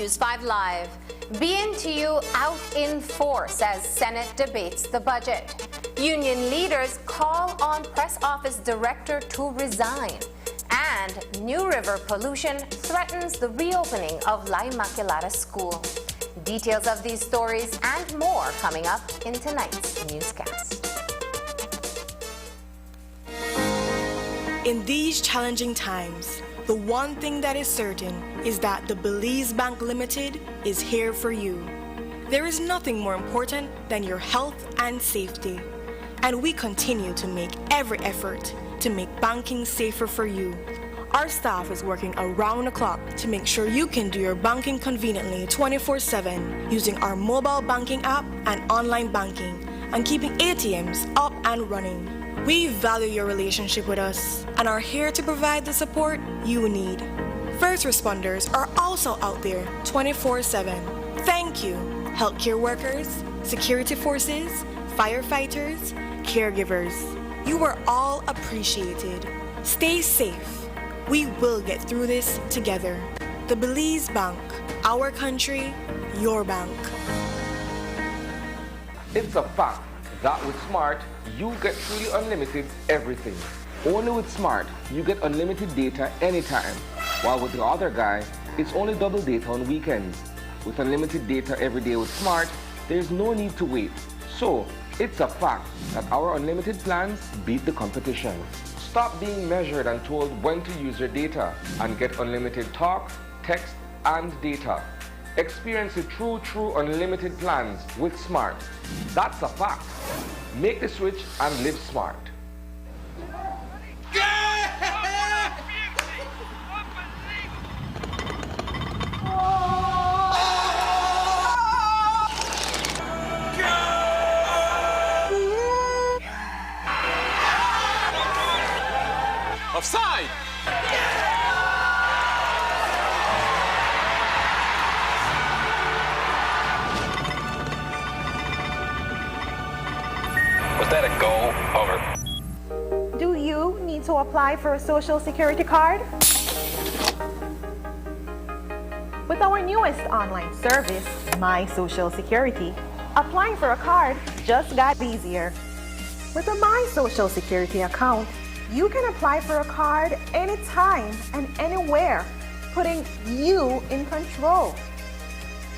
News 5 Live. BNTU out in force as Senate debates the budget. Union leaders call on press office director to resign. And new river pollution threatens the reopening of La Immaculata School. Details of these stories and more coming up in tonight's newscast. In these challenging times, the one thing that is certain is that the Belize Bank Limited is here for you. There is nothing more important than your health and safety, and we continue to make every effort to make banking safer for you. Our staff is working around the clock to make sure you can do your banking conveniently 24/7 using our mobile banking app and online banking and keeping ATMs up and running. We value your relationship with us and are here to provide the support you need. First responders are also out there 24/7. Thank you, healthcare workers, security forces, firefighters, caregivers. You are all appreciated. Stay safe. We will get through this together. The Belize Bank, our country, your bank. It's a fact that with Smart, you get truly unlimited everything. Only with Smart, you get unlimited data anytime. While with the other guy, it's only double data on weekends. With unlimited data every day with Smart, there's no need to wait. So, it's a fact that our unlimited plans beat the competition. Stop being measured and told when to use your data and get unlimited talk, text, and data. Experience the true unlimited plans with Smart. That's a fact. Make the switch and live smart. Offside! Was that a goal? Over. Do you need to apply for a social security card? With our newest online service, My Social Security, applying for a card just got easier. With a My Social Security account, you can apply for a card anytime and anywhere, putting you in control.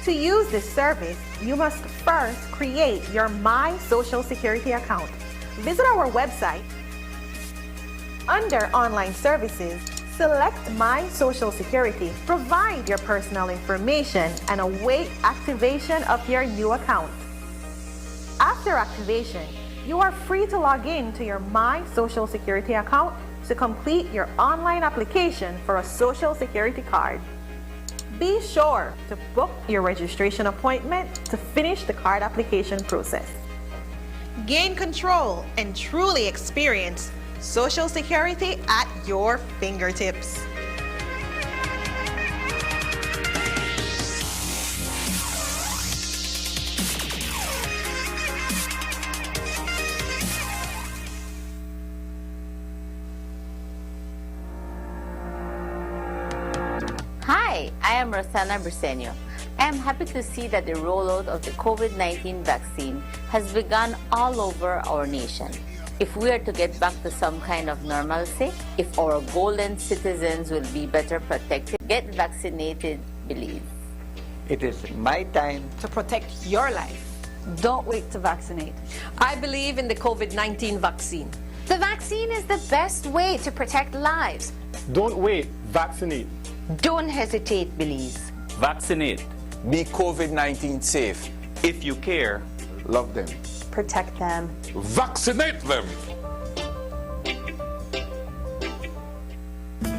To use this service, you must first create your My Social Security account. Visit our website. Under Online Services, select My Social Security, provide your personal information, and await activation of your new account. After activation, you are free to log in to your My Social Security account to complete your online application for a Social Security card. Be sure to book your registration appointment to finish the card application process. Gain control and truly experience Social Security at your fingertips. Hi, I am Rosana Briseño. I am happy to see that the rollout of the COVID-19 vaccine has begun all over our nation. If we are to get back to some kind of normalcy, if our golden citizens will be better protected, get vaccinated, Belize. It is my time to protect your life. Don't wait to vaccinate. I believe in the COVID-19 vaccine. The vaccine is the best way to protect lives. Don't wait, vaccinate. Don't hesitate, Belize. Vaccinate. Be COVID-19 safe. If you care, Love them. Protect them. vaccinate them.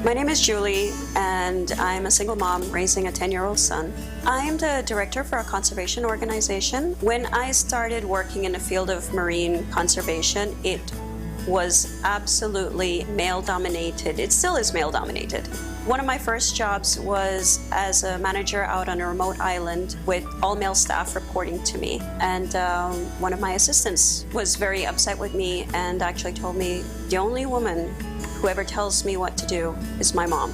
My name is Julie, and I'm a single mom raising a 10-year-old son. I am the director for a conservation organization. When I started working in the field of marine conservation, it was absolutely male-dominated. It still is male-dominated. One of my first jobs was as a manager out on a remote island with all-male staff reporting to me. And one of my assistants was very upset with me and actually told me, the only woman who ever tells me what to do is my mom.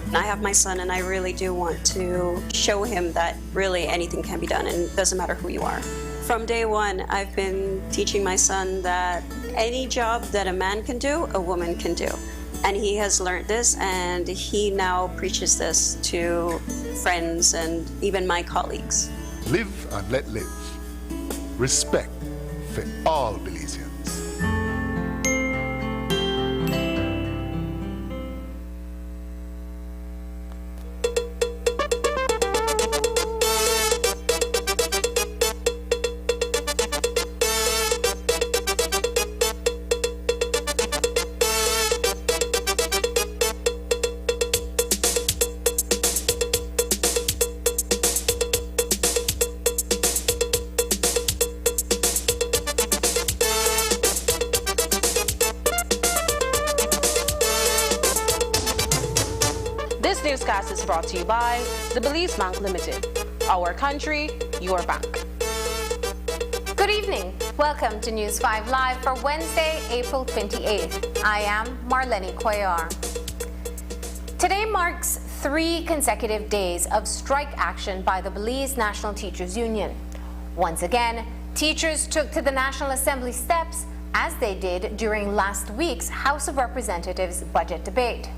And I have my son, and I really do want to show him that really anything can be done, and it doesn't matter who you are. From day one, I've been teaching my son that any job that a man can do, a woman can do. And he has learned this, and he now preaches this to friends and even my colleagues. Live and let live. Respect for all Belizeans. This newscast is brought to you by the Belize Bank Limited. Our country, your bank. Good evening. Welcome to News 5 Live for Wednesday, April 28th. I am Marlene Cuellar. Today marks 3 consecutive days of strike action by the Belize National Teachers Union. Once again, teachers took to the National Assembly steps as they did during last week's House of Representatives budget debate.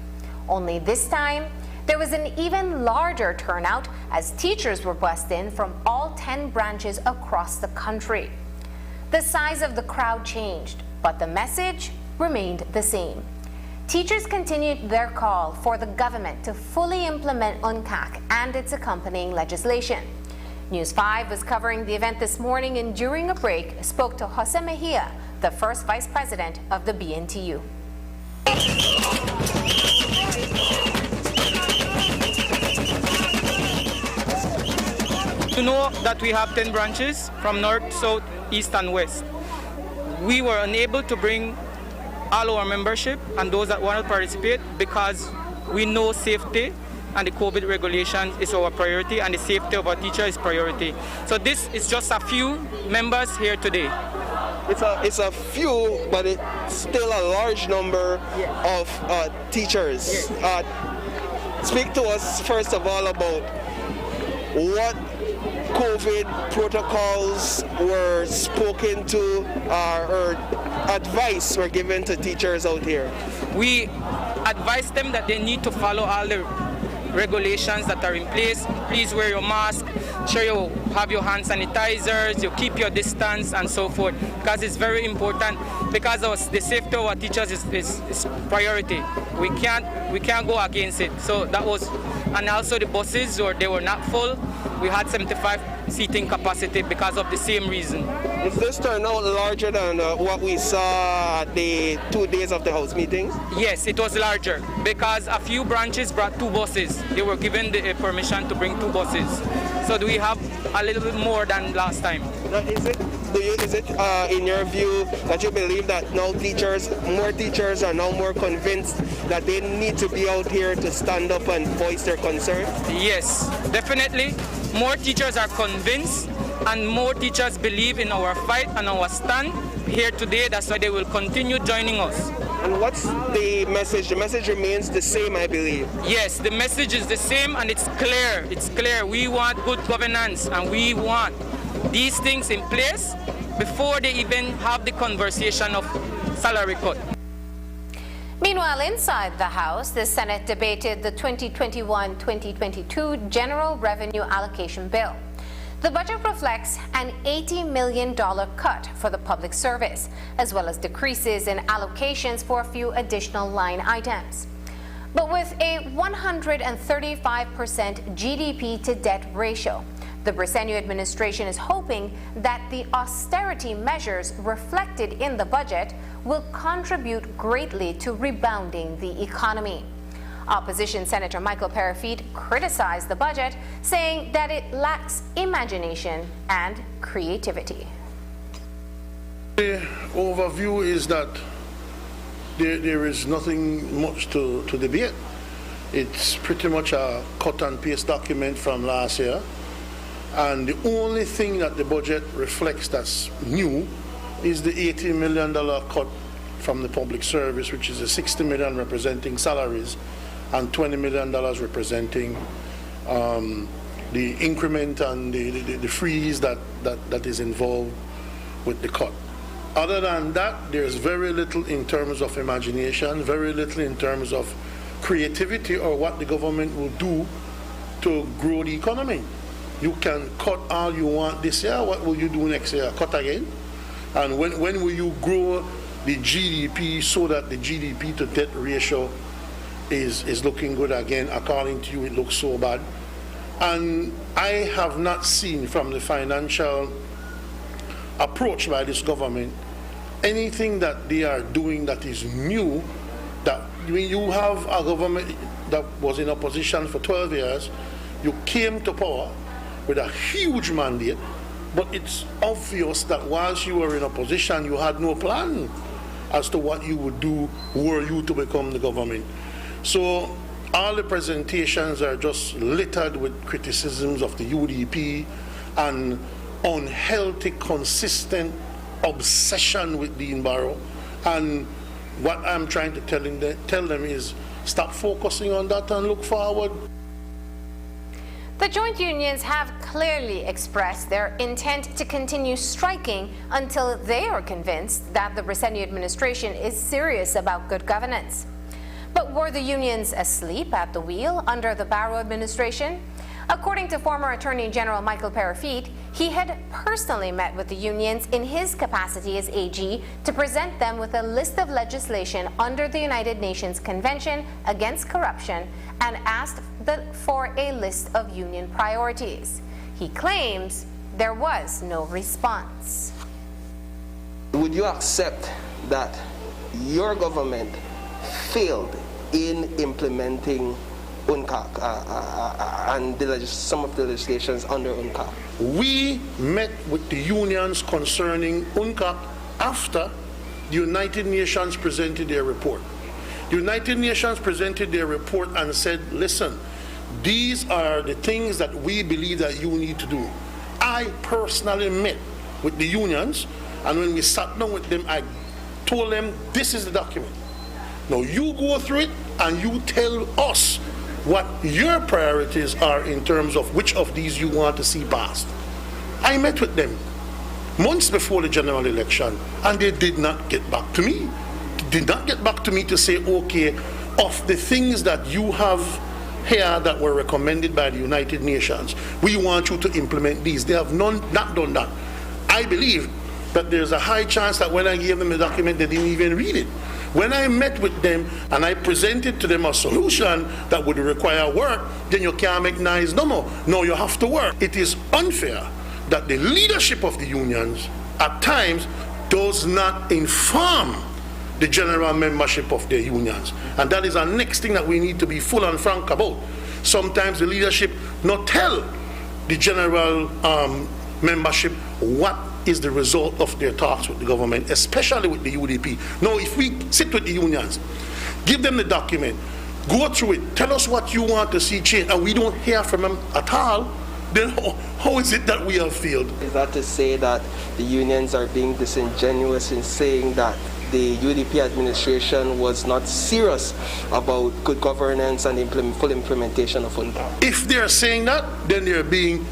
Only this time, there was an even larger turnout as teachers were bussed in from all 10 branches across the country. The size of the crowd changed, but the message remained the same. Teachers continued their call for the government to fully implement UNCAC and its accompanying legislation. News 5 was covering the event this morning and during a break spoke to Jose Mejia, the first vice president of the BNTU. You know that we have 10 branches from north, south, east and west. We were unable to bring all our membership and those that want to participate because we know safety and the COVID regulations is our priority and the safety of our teacher is priority. So this is just a few members here today. It's a few, but it's still a large number of teachers. Speak to us first of all about what COVID protocols were spoken to or advice were given to teachers out here. We advise them that they need to follow all the regulations that are in place. Please wear your mask, sure you have your hand sanitizers, you keep your distance and so forth, because it's very important because the safety of our teachers is priority. We can't go against it. So that was, and also the buses they were not full. We had 75 seating capacity because of the same reason. Is this turnout larger than what we saw at the 2 days of the House meetings? Yes, it was larger because a few branches brought 2 buses. They were given the permission to bring 2 buses. So do we have a little bit more than last time? Is it in your view that you believe that now more teachers are now more convinced that they need to be out here to stand up and voice their concern? Yes, definitely. More teachers are convinced and more teachers believe in our fight and our stand here today. That's why they will continue joining us. And what's the message? The message remains the same, I believe. Yes, the message is the same and it's clear. It's clear. We want good governance and we want these things in place before they even have the conversation of salary cut. Meanwhile, inside the House, the Senate debated the 2021-2022 General Revenue Allocation Bill. The budget reflects an $80 million cut for the public service, as well as decreases in allocations for a few additional line items. But with a 135% GDP to debt ratio, the Briceño administration is hoping that the austerity measures reflected in the budget will contribute greatly to rebounding the economy. Opposition Senator Michael Perifit criticized the budget, saying that it lacks imagination and creativity. The overview is that there is nothing much to debate. It's pretty much a cut and paste document from last year. And the only thing that the budget reflects that's new is the $80 million cut from the public service, which is a $60 million representing salaries and $20 million representing the increment and the freeze that is involved with the cut. Other than that, there's very little in terms of imagination, very little in terms of creativity or what the government will do to grow the economy. You can cut all you want this year. What will you do next year? Cut again? And when will you grow the GDP so that the GDP to debt ratio is looking good again? According to you, it looks so bad. And I have not seen from the financial approach by this government anything that they are doing that is new. That when you have a government that was in opposition for 12 years, you came to power with a huge mandate, but it's obvious that whilst you were in opposition, you had no plan as to what you would do were you to become the government. So all the presentations are just littered with criticisms of the UDP and unhealthy, consistent obsession with Dean Barrow. And what I'm trying to tell them is stop focusing on that and look forward. The joint unions have clearly expressed their intent to continue striking until they are convinced that the Briceño administration is serious about good governance. But were the unions asleep at the wheel under the Barrow administration? According to former Attorney General Michael Perafit, he had personally met with the unions in his capacity as AG to present them with a list of legislation under the United Nations Convention Against Corruption and asked for a list of union priorities. He claims there was no response. Would you accept that your government failed in implementing UNCAC and some of the legislations under UNCAC? We met with the unions concerning UNCAC after the United Nations presented their report. The United Nations presented their report and said, listen, these are the things that we believe that you need to do. I personally met with the unions, and when we sat down with them, I told them, this is the document. Now you go through it and you tell us what your priorities are in terms of which of these you want to see passed. I met with them months before the general election, and they did not get back to me. Did not get back to me to say, okay, of the things that you have here that were recommended by the United Nations, we want you to implement these. They have not done that. I believe that there's a high chance that when I gave them the document, they didn't even read it. When I met with them and I presented to them a solution that would require work, then you can't make nice no more. No, you have to work. It is unfair that the leadership of the unions at times does not inform the general membership of their unions. And that is the next thing that we need to be full and frank about. Sometimes the leadership not tell the general membership what is the result of their talks with the government, especially with the UDP. Now, if we sit with the unions, give them the document, go through it, tell us what you want to see change, and we don't hear from them at all, then how is it that we have failed? Is that to say that the unions are being disingenuous in saying that the UDP administration was not serious about good governance and full implementation of UNCAC? If they're saying that, then they're being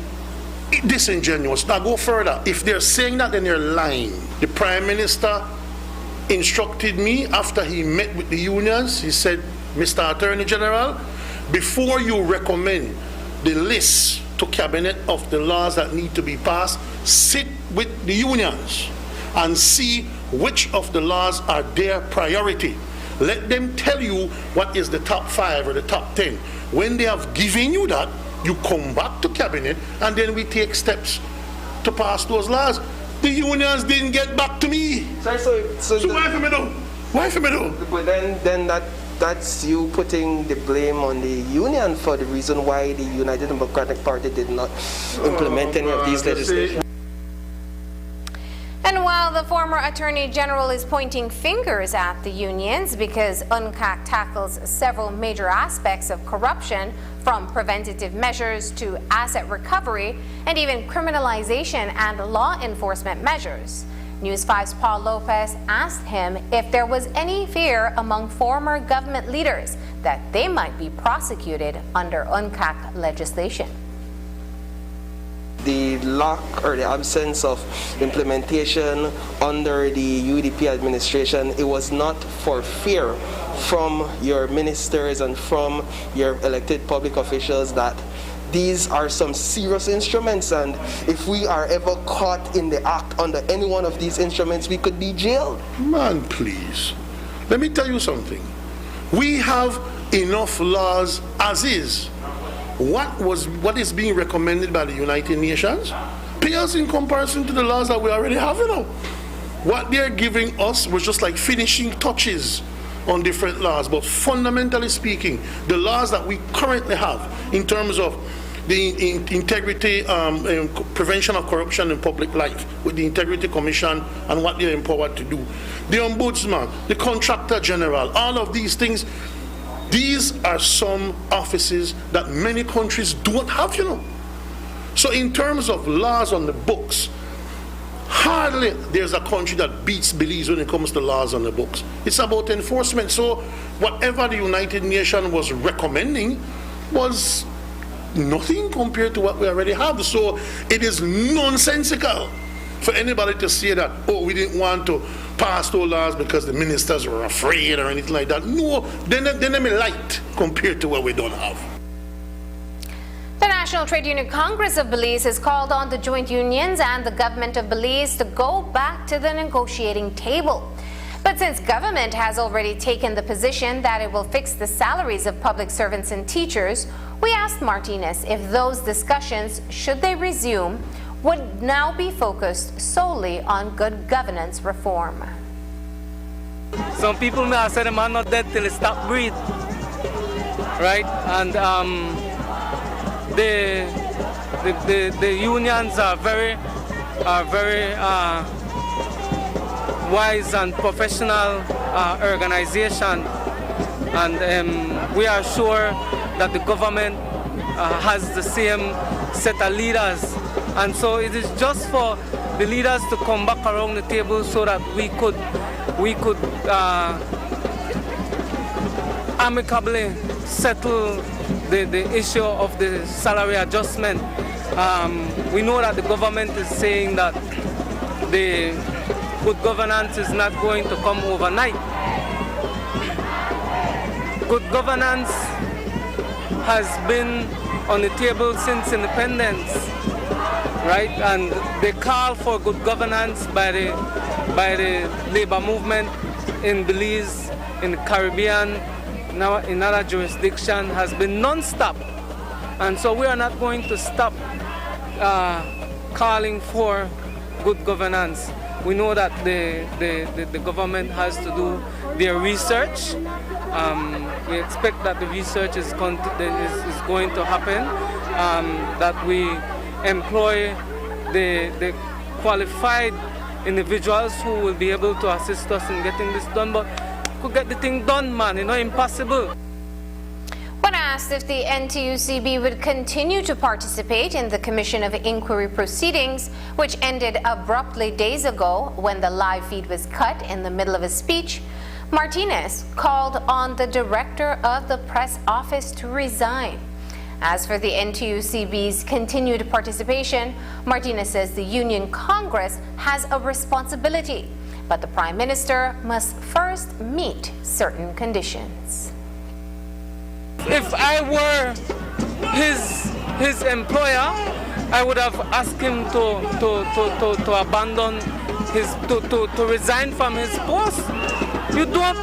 disingenuous. Now go further. If they're saying that, then they're lying. The Prime Minister instructed me after he met with the unions, he said, Mr. Attorney General, before you recommend the list to Cabinet of the laws that need to be passed, sit with the unions and see which of the laws are their priority. Let them tell you what is the top 5 or the top 10. When they have given you that, you come back to Cabinet and then we take steps to pass those laws. The unions didn't get back to me. So why for me do? Why for me do? But then that's you putting the blame on the union for the reason why the United Democratic Party did not implement any of these legislation. And while the former Attorney General is pointing fingers at the unions because UNCAC tackles several major aspects of corruption, from preventative measures to asset recovery and even criminalization and law enforcement measures, News 5's Paul Lopez asked him if there was any fear among former government leaders that they might be prosecuted under UNCAC legislation. The lack or the absence of implementation under the UDP administration, it was not for fear from your ministers and from your elected public officials that these are some serious instruments, and if we are ever caught in the act under any one of these instruments, we could be jailed. Man, please. Let me tell you something. We have enough laws as is. What is being recommended by the United Nations pales in comparison to the laws that we already have, you know. What they're giving us was just like finishing touches on different laws, but fundamentally speaking, the laws that we currently have in terms of the integrity, prevention of corruption in public life with the Integrity Commission and what they're empowered to do, the Ombudsman, the Contractor General, all of these things, these are some offices that many countries don't have, you know. So in terms of laws on the books, hardly there's a country that beats Belize when it comes to laws on the books. It's about enforcement. So whatever the United Nations was recommending was nothing compared to what we already have. So it is nonsensical for anybody to say that, oh, we didn't want to pass those laws because the ministers were afraid or anything like that. No, then they're light compared to what we don't have. The National Trade Union Congress of Belize has called on the joint unions and the government of Belize to go back to the negotiating table. But since government has already taken the position that it will fix the salaries of public servants and teachers, we asked Martinez if those discussions, should they resume, would now be focused solely on good governance reform. Some people may have said the man not dead till he stop breathe, right? And the unions are very wise and professional organization, and we are sure that the government has the same set of leaders, and so it is just for the leaders to come back around the table so that we could amicably settle the issue of the salary adjustment. We know that the government is saying that the good governance is not going to come overnight. Good governance has been on the table since independence, right? And the call for good governance by the labor movement in Belize, in the Caribbean, now in other jurisdictions has been non-stop. And so we are not going to stop calling for good governance. We know that the government has to do their research. We expect that the research is going to happen, that we employ the qualified individuals who will be able to assist us in getting this done, but could get the thing done, man, impossible. When asked if the NTUCB would continue to participate in the Commission of Inquiry proceedings, which ended abruptly days ago when the live feed was cut in the middle of a speech, Martinez called on the director of the press office to resign. As for the NTUCB's continued participation, Martinez says the Union Congress has a responsibility, but the Prime Minister must first meet certain conditions. If I were his employer, I would have asked him to abandon to resign from his post. You don't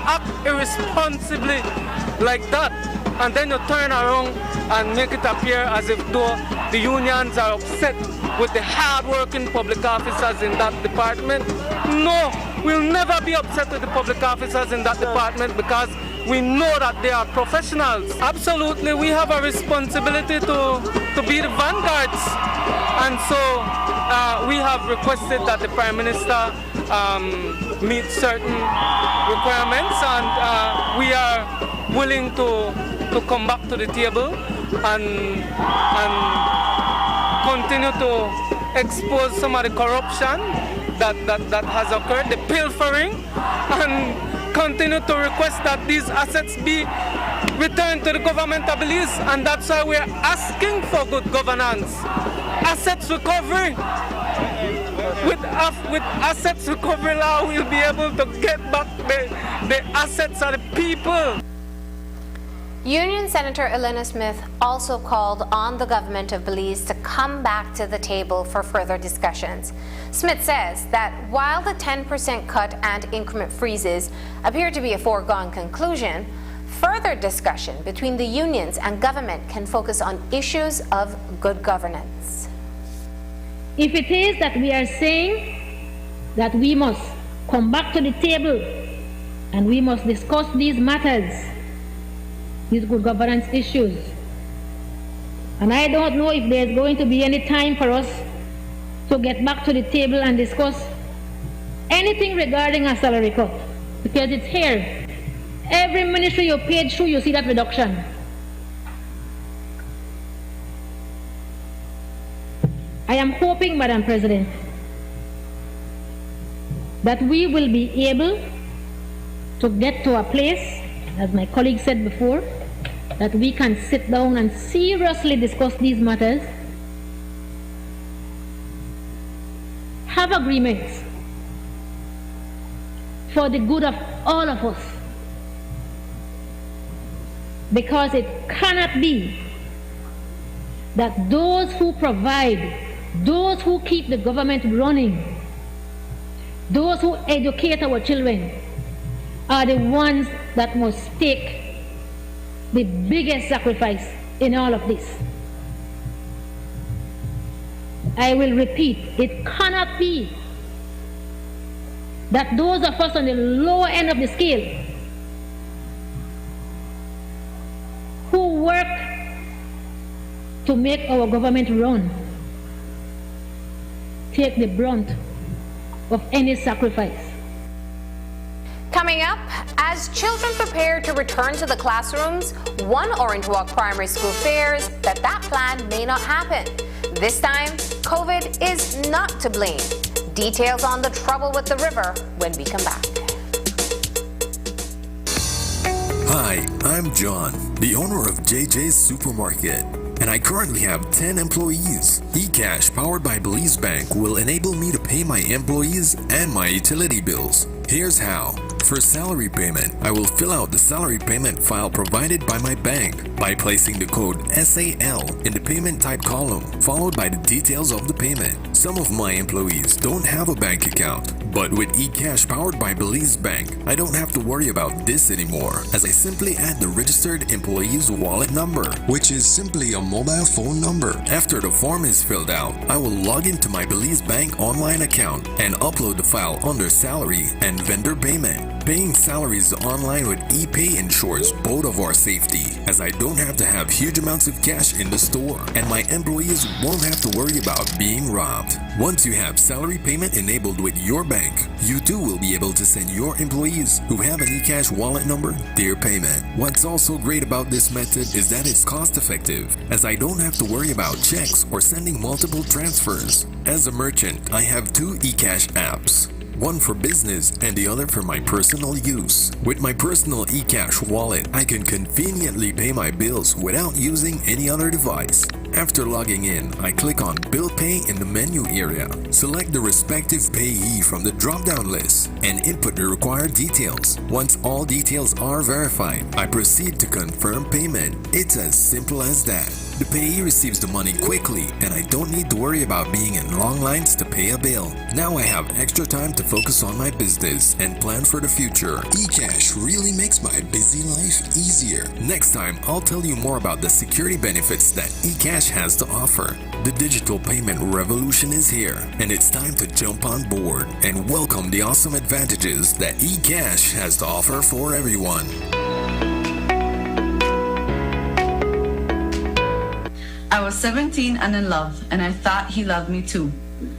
act irresponsibly like that, and then you turn around and make it appear as if though the unions are upset with the hard-working public officers in that department. No, we'll never be upset with the public officers in that department because we know that they are professionals. Absolutely, we have a responsibility to be the vanguards. And so we have requested that the Prime Minister meet certain requirements, and we are willing to come back to the table and continue to expose some of the corruption that has occurred, the pilfering, and continue to request that these assets be return to the government of Belize, and that's why we're asking for good governance. Assets recovery. With assets recovery law, we'll be able to get back the assets of the people. Union Senator Elena Smith also called on the government of Belize to come back to the table for further discussions. Smith says that while the 10% cut and increment freezes appear to be a foregone conclusion, further discussion between the unions and government can focus on issues of good governance. If it is that we are saying that we must come back to the table and we must discuss these matters, these good governance issues, and I don't know if there's going to be any time for us to get back to the table and discuss anything regarding a salary cut, because it's here. Every ministry you paid through, you see that reduction. I am hoping, Madam President, that we will be able to get to a place, as my colleague said before, that we can sit down and seriously discuss these matters, have agreements for the good of all of us. Because it cannot be that those who provide, those who keep the government running, those who educate our children are the ones that must take the biggest sacrifice in all of this. I will repeat, it cannot be that those of us on the lower end of the scale who work to make our government run take the brunt of any sacrifice. Coming up, as children prepare to return to the classrooms, one Orange Walk Primary School fears that plan may not happen. This time, COVID is not to blame. Details on the trouble with the river when we come back. Hi, I'm John, the owner of JJ's Supermarket, and I currently have 10 employees. eCash powered by Belize Bank will enable me to pay my employees and my utility bills. Here's how. For salary payment, I will fill out the salary payment file provided by my bank by placing the code SAL in the payment type column, followed by the details of the payment. Some of my employees don't have a bank account, but with eCash powered by Belize Bank, I don't have to worry about this anymore, as I simply add the registered employee's wallet number, which is simply a mobile phone number. After the form is filled out, I will log into my Belize Bank online account and upload the file under salary and vendor payment. Paying salaries online with ePay ensures both of our safety, as I don't have to have huge amounts of cash in the store, and my employees won't have to worry about being robbed. Once you have salary payment enabled with your bank, you too will be able to send your employees who have an eCash wallet number their payment. What's also great about this method is that it's cost effective, as I don't have to worry about checks or sending multiple transfers. As a merchant, I have 2 eCash apps. One for business and the other for my personal use. With my personal eCash wallet, I can conveniently pay my bills without using any other device. After logging in, I click on Bill Pay in the menu area, select the respective payee from the drop-down list, and input the required details. Once all details are verified, I proceed to confirm payment. It's as simple as that. The payee receives the money quickly, and I don't need to worry about being in long lines to pay a bill. Now I have extra time to focus on my business and plan for the future. eCash really makes my busy life easier. Next time, I'll tell you more about the security benefits that eCash has to offer. The digital payment revolution is here, and it's time to jump on board and welcome the awesome advantages that eCash has to offer for everyone. I was 17 and in love, and I thought he loved me too.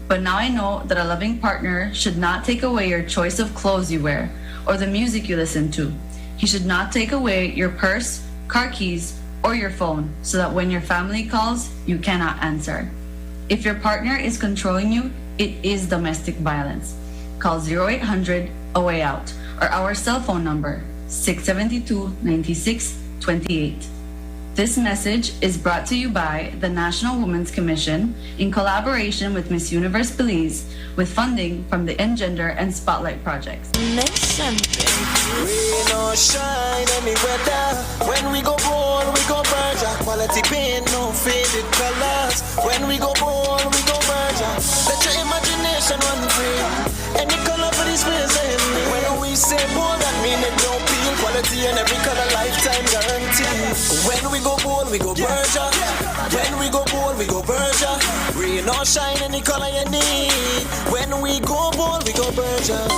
But now I know that a loving partner should not take away your choice of clothes you wear or the music you listen to. He should not take away your purse, car keys, or your phone so that when your family calls, you cannot answer. If your partner is controlling you, it is domestic violence. Call 0800 A Way Out or our cell phone number 672-96 28. This message is brought to you by the National Women's Commission in collaboration with Miss Universe Belize with funding from the Engender and Spotlight projects. Listen, rain or shine, any weather. When we go born, we go burger. Quality paint, no faded colors. When we go born, we go burger. Let your imagination run free. Any color for this place, when we say bold, that mean it don't peel. Quality and every color, lifetime guarantee. When we go bold, we go burger. When we go bold, we go burger. Rain or shine, any color you need. When we go bold, we go burger.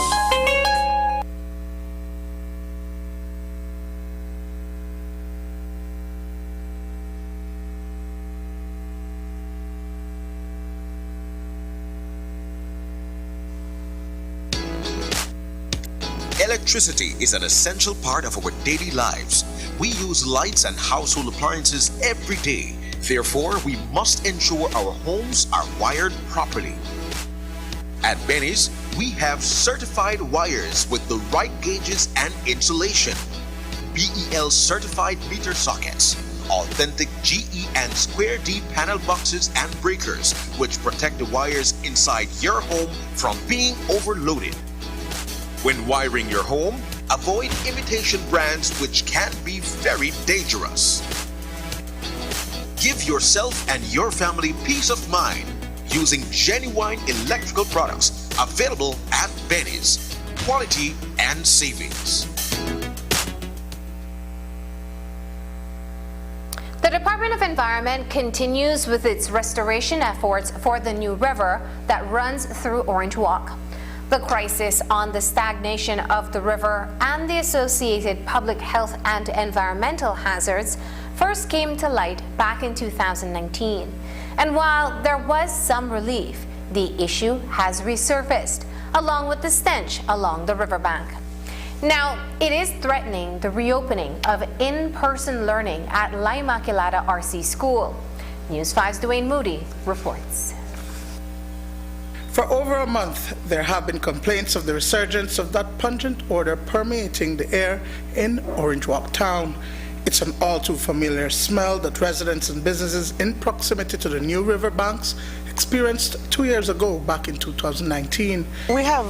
Electricity is an essential part of our daily lives. We use lights and household appliances every day. Therefore, we must ensure our homes are wired properly. At Benny's, we have certified wires with the right gauges and insulation. BEL certified meter sockets, authentic GE and square D panel boxes and breakers, which protect the wires inside your home from being overloaded. When wiring your home, avoid imitation brands which can be very dangerous. Give yourself and your family peace of mind using genuine electrical products available at Benny's. Quality and savings. The Department of Environment continues with its restoration efforts for the new river that runs through Orange Walk. The crisis on the stagnation of the river and the associated public health and environmental hazards first came to light back in 2019. And while there was some relief, the issue has resurfaced, along with the stench along the riverbank. Now, it is threatening the reopening of in-person learning at La Immaculata RC School. News 5's Dwayne Moody reports. For over a month, there have been complaints of the resurgence of that pungent odor permeating the air in Orange Walk town. It's an all too familiar smell that residents and businesses in proximity to the new riverbanks experienced 2 years ago, back in 2019. We have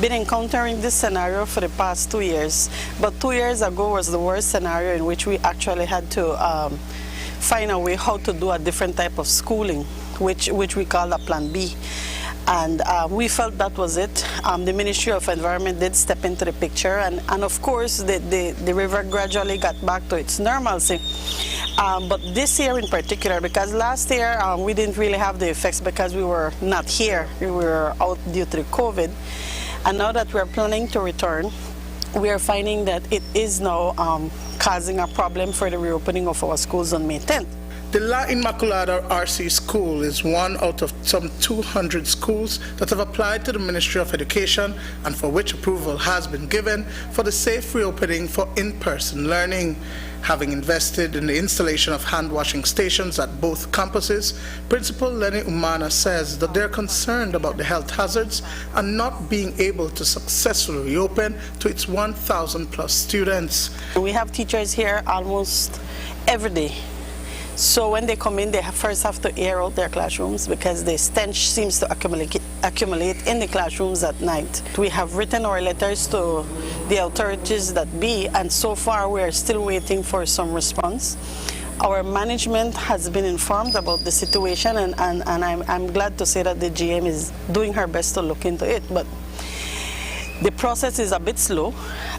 been encountering this scenario for the past 2 years, but 2 years ago was the worst scenario in which we actually had to find a way how to do a different type of schooling, which we call a Plan B. And we felt that was it. The Ministry of Environment did step into the picture, and of course the river gradually got back to its normalcy. But this year in particular, because last year we didn't really have the effects because we were not here, we were out due to the COVID. And now that we're planning to return, we are finding that it is now causing a problem for the reopening of our schools on May 10th. The La Immaculata RC School is one out of some 200 schools that have applied to the Ministry of Education and for which approval has been given for the safe reopening for in-person learning. Having invested in the installation of hand-washing stations at both campuses, Principal Lenny Umana says that they're concerned about the health hazards and not being able to successfully reopen to its 1,000 plus students. We have teachers here almost every day. So when they come in, they first have to air out their classrooms because the stench seems to accumulate in the classrooms at night. We have written our letters to the authorities that be, and so far we are still waiting for some response. Our management has been informed about the situation, and I'm glad to say that the GM is doing her best to look into it. But the process is a bit slow,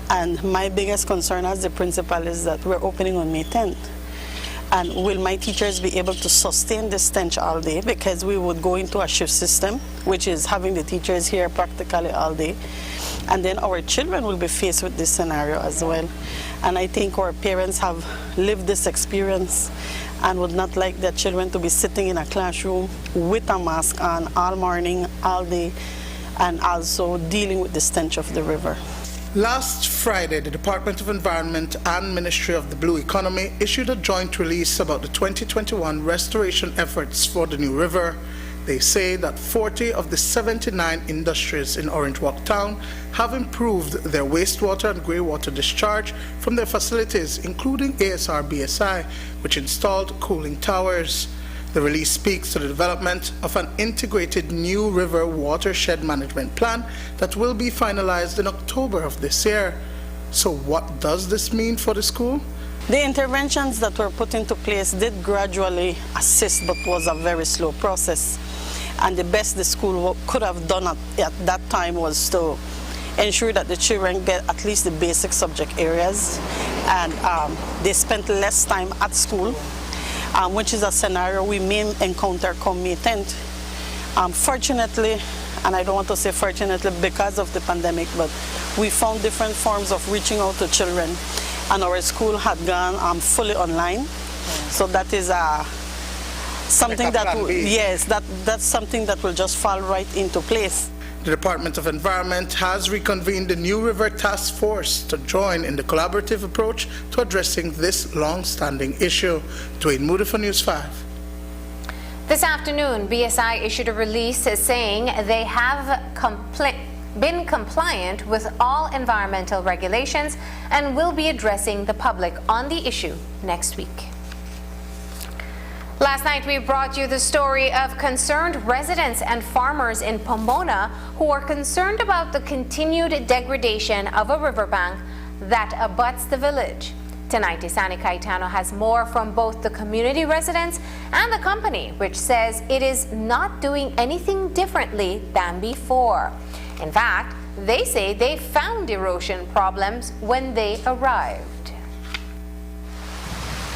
and my biggest concern as the principal is that we're opening on May 10th. And will my teachers be able to sustain the stench all day? Because we would go into a shift system, which is having the teachers here practically all day. And then our children will be faced with this scenario as well. And I think our parents have lived this experience and would not like their children to be sitting in a classroom with a mask on all morning, all day, and also dealing with the stench of the river. Last Friday, the Department of Environment and Ministry of the Blue Economy issued a joint release about the 2021 restoration efforts for the new river. They say that 40 of the 79 industries in Orange Walk Town have improved their wastewater and greywater discharge from their facilities, including ASR BSI, which installed cooling towers. The release speaks to the development of an integrated new river watershed management plan that will be finalized in October of this year. So what does this mean for the school? The interventions that were put into place did gradually assist, but was a very slow process. And the best the school could have done at that time was to ensure that the children get at least the basic subject areas, and they spent less time at school, which is a scenario we may encounter come May 10th. Fortunately, and I don't want to say fortunately because of the pandemic, but we found different forms of reaching out to children, and our school had gone fully online. So that is something that will, yes, that's something that will just fall right into place. The Department of Environment has reconvened the New River Task Force to join in the collaborative approach to addressing this long-standing issue. Dwayne Moody for News 5. This afternoon, BSI issued a release saying they have been compliant with all environmental regulations and will be addressing the public on the issue next week. Last night, we brought you the story of concerned residents and farmers in Pomona who are concerned about the continued degradation of a riverbank that abuts the village. Tonight, Isani Caetano has more from both the community residents and the company, which says it is not doing anything differently than before. In fact, they say they found erosion problems when they arrived.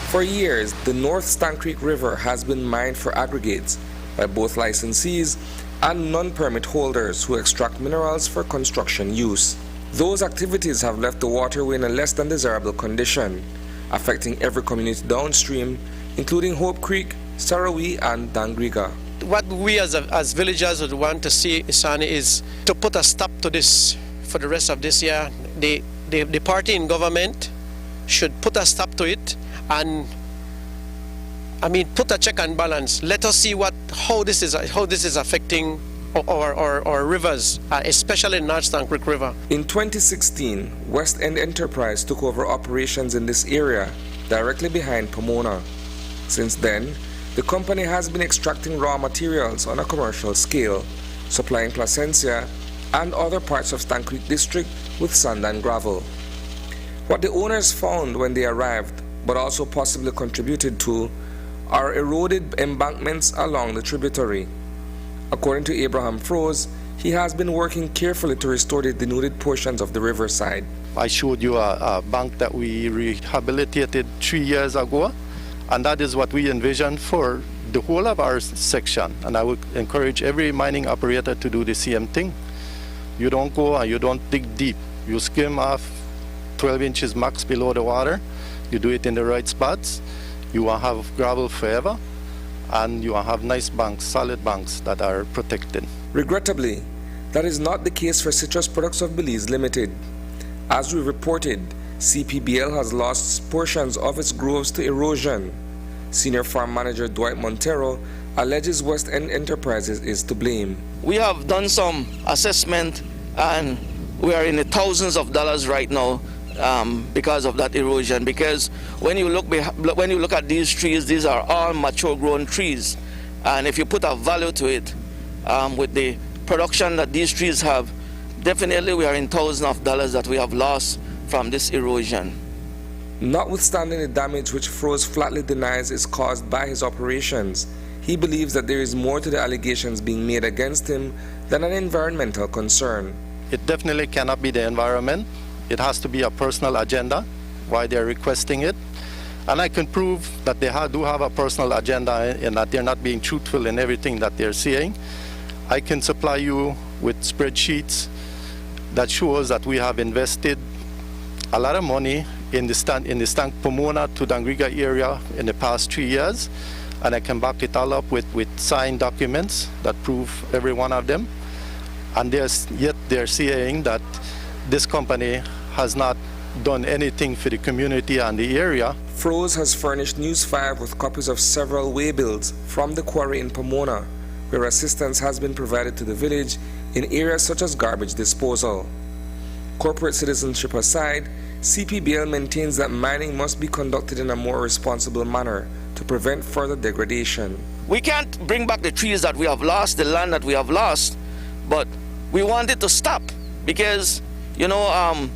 For years, the North Stank Creek River has been mined for aggregates by both licensees and non-permit holders who extract minerals for construction use. Those activities have left the waterway in a less than desirable condition, affecting every community downstream, including Hope Creek, Sarawee, and Dangriga. What we as villagers would want to see, Isani, is to put a stop to this for the rest of this year. The party in government should put a stop to it and, put a check and balance. Let us see how this is affecting our rivers, especially North Stank Creek River. In 2016, West End Enterprise took over operations in this area, directly behind Pomona. Since then, the company has been extracting raw materials on a commercial scale, supplying Placencia and other parts of Stank Creek District with sand and gravel. What the owners found when they arrived, but also possibly contributed to, are eroded embankments along the tributary. According to Abraham Froese, he has been working carefully to restore the denuded portions of the riverside. I showed you a bank that we rehabilitated 3 years ago, and that is what we envision for the whole of our section. And I would encourage every mining operator to do the same thing. You don't go and you don't dig deep. You skim off 12 inches max below the water. You do it in the right spots. You will have gravel forever, and you will have nice banks, solid banks that are protected. Regrettably, that is not the case for Citrus Products of Belize Limited. As we reported, CPBL has lost portions of its groves to erosion. Senior Farm Manager Dwight Montero alleges West End Enterprises is to blame. We have done some assessment, and we are in the thousands of dollars right now because of that erosion. Because when you look at these trees, these are all mature grown trees, and if you put a value to it, with the production that these trees have, definitely we are in thousands of dollars that we have lost from this erosion. Notwithstanding the damage which Froese flatly denies is caused by his operations, he believes that there is more to the allegations being made against him than an environmental concern. It definitely cannot be the environment. It has to be a personal agenda, why they're requesting it. And I can prove that they do have a personal agenda and that they're not being truthful in everything that they're saying. I can supply you with spreadsheets that shows that we have invested a lot of money in the Stank Pomona to Dangriga area in the past 3 years, and I can back it all up with signed documents that prove every one of them. And yet they're saying that this company has not done anything for the community and the area. Froese has furnished News 5 with copies of several waybills from the quarry in Pomona, where assistance has been provided to the village in areas such as garbage disposal. Corporate citizenship aside, CPBL maintains that mining must be conducted in a more responsible manner to prevent further degradation. We can't bring back the trees that we have lost, the land that we have lost, but we want it to stop because, you know,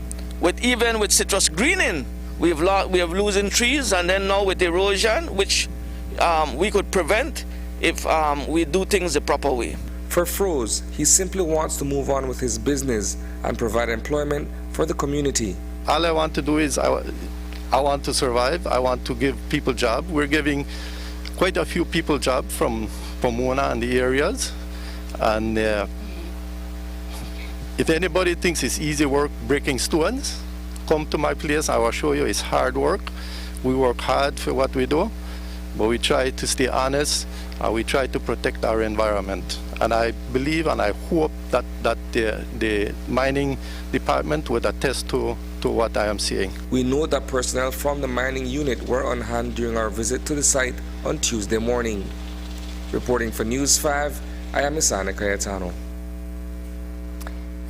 even with citrus greening, we have losing trees, and then now with erosion, which we could prevent if we do things the proper way. For Froze, he simply wants to move on with his business and provide employment for the community. All I want to do is I want to survive. I want to give people jobs. We're giving quite a few people jobs from Pomona and the areas. And if anybody thinks it's easy work breaking stones, come to my place. I will show you it's hard work. We work hard for what we do, but we try to stay honest and we try to protect our environment. And I believe and I hope that the mining department would attest to what I am saying. We know that personnel from the mining unit were on hand during our visit to the site on Tuesday morning. Reporting for News 5, I am Isana Cayetano.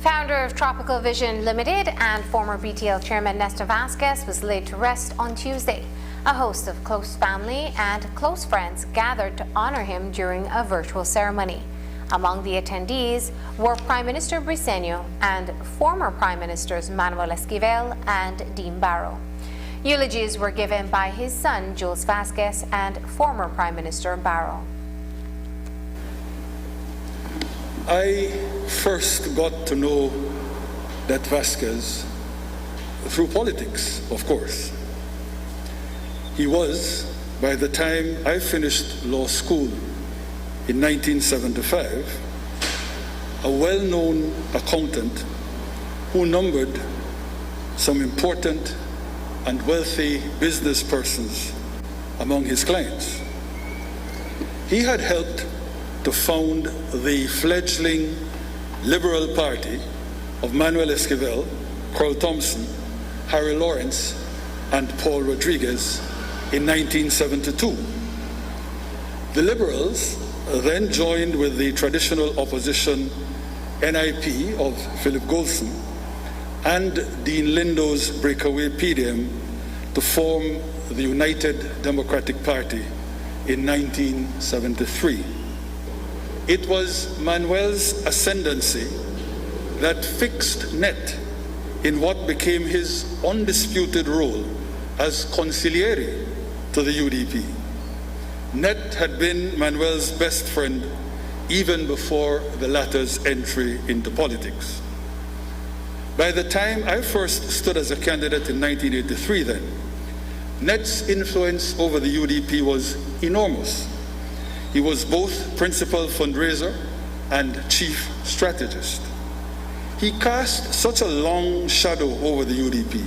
Founder of Tropical Vision Limited and former BTL chairman Nestor Vasquez was laid to rest on Tuesday. A host of close family and close friends gathered to honor him during a virtual ceremony. Among the attendees were Prime Minister Briceño and former Prime Ministers Manuel Esquivel and Dean Barrow. Eulogies were given by his son Jules Vasquez and former Prime Minister Barrow. I first got to know that Vasquez through politics, of course. He was, by the time I finished law school in 1975, a well-known accountant who numbered some important and wealthy business persons among his clients. He had helped to found the fledgling Liberal Party of Manuel Esquivel, Carl Thompson, Harry Lawrence, and Paul Rodriguez in 1972. The Liberals then joined with the traditional opposition NIP of Philip Golson and Dean Lindo's breakaway PDM to form the United Democratic Party in 1973. It was Manuel's ascendancy that fixed Net in what became his undisputed role as consigliere to the UDP. Net had been Manuel's best friend even before the latter's entry into politics. By the time I first stood as a candidate in 1983 then, Net's influence over the UDP was enormous. He was both principal fundraiser and chief strategist. He cast such a long shadow over the UDP.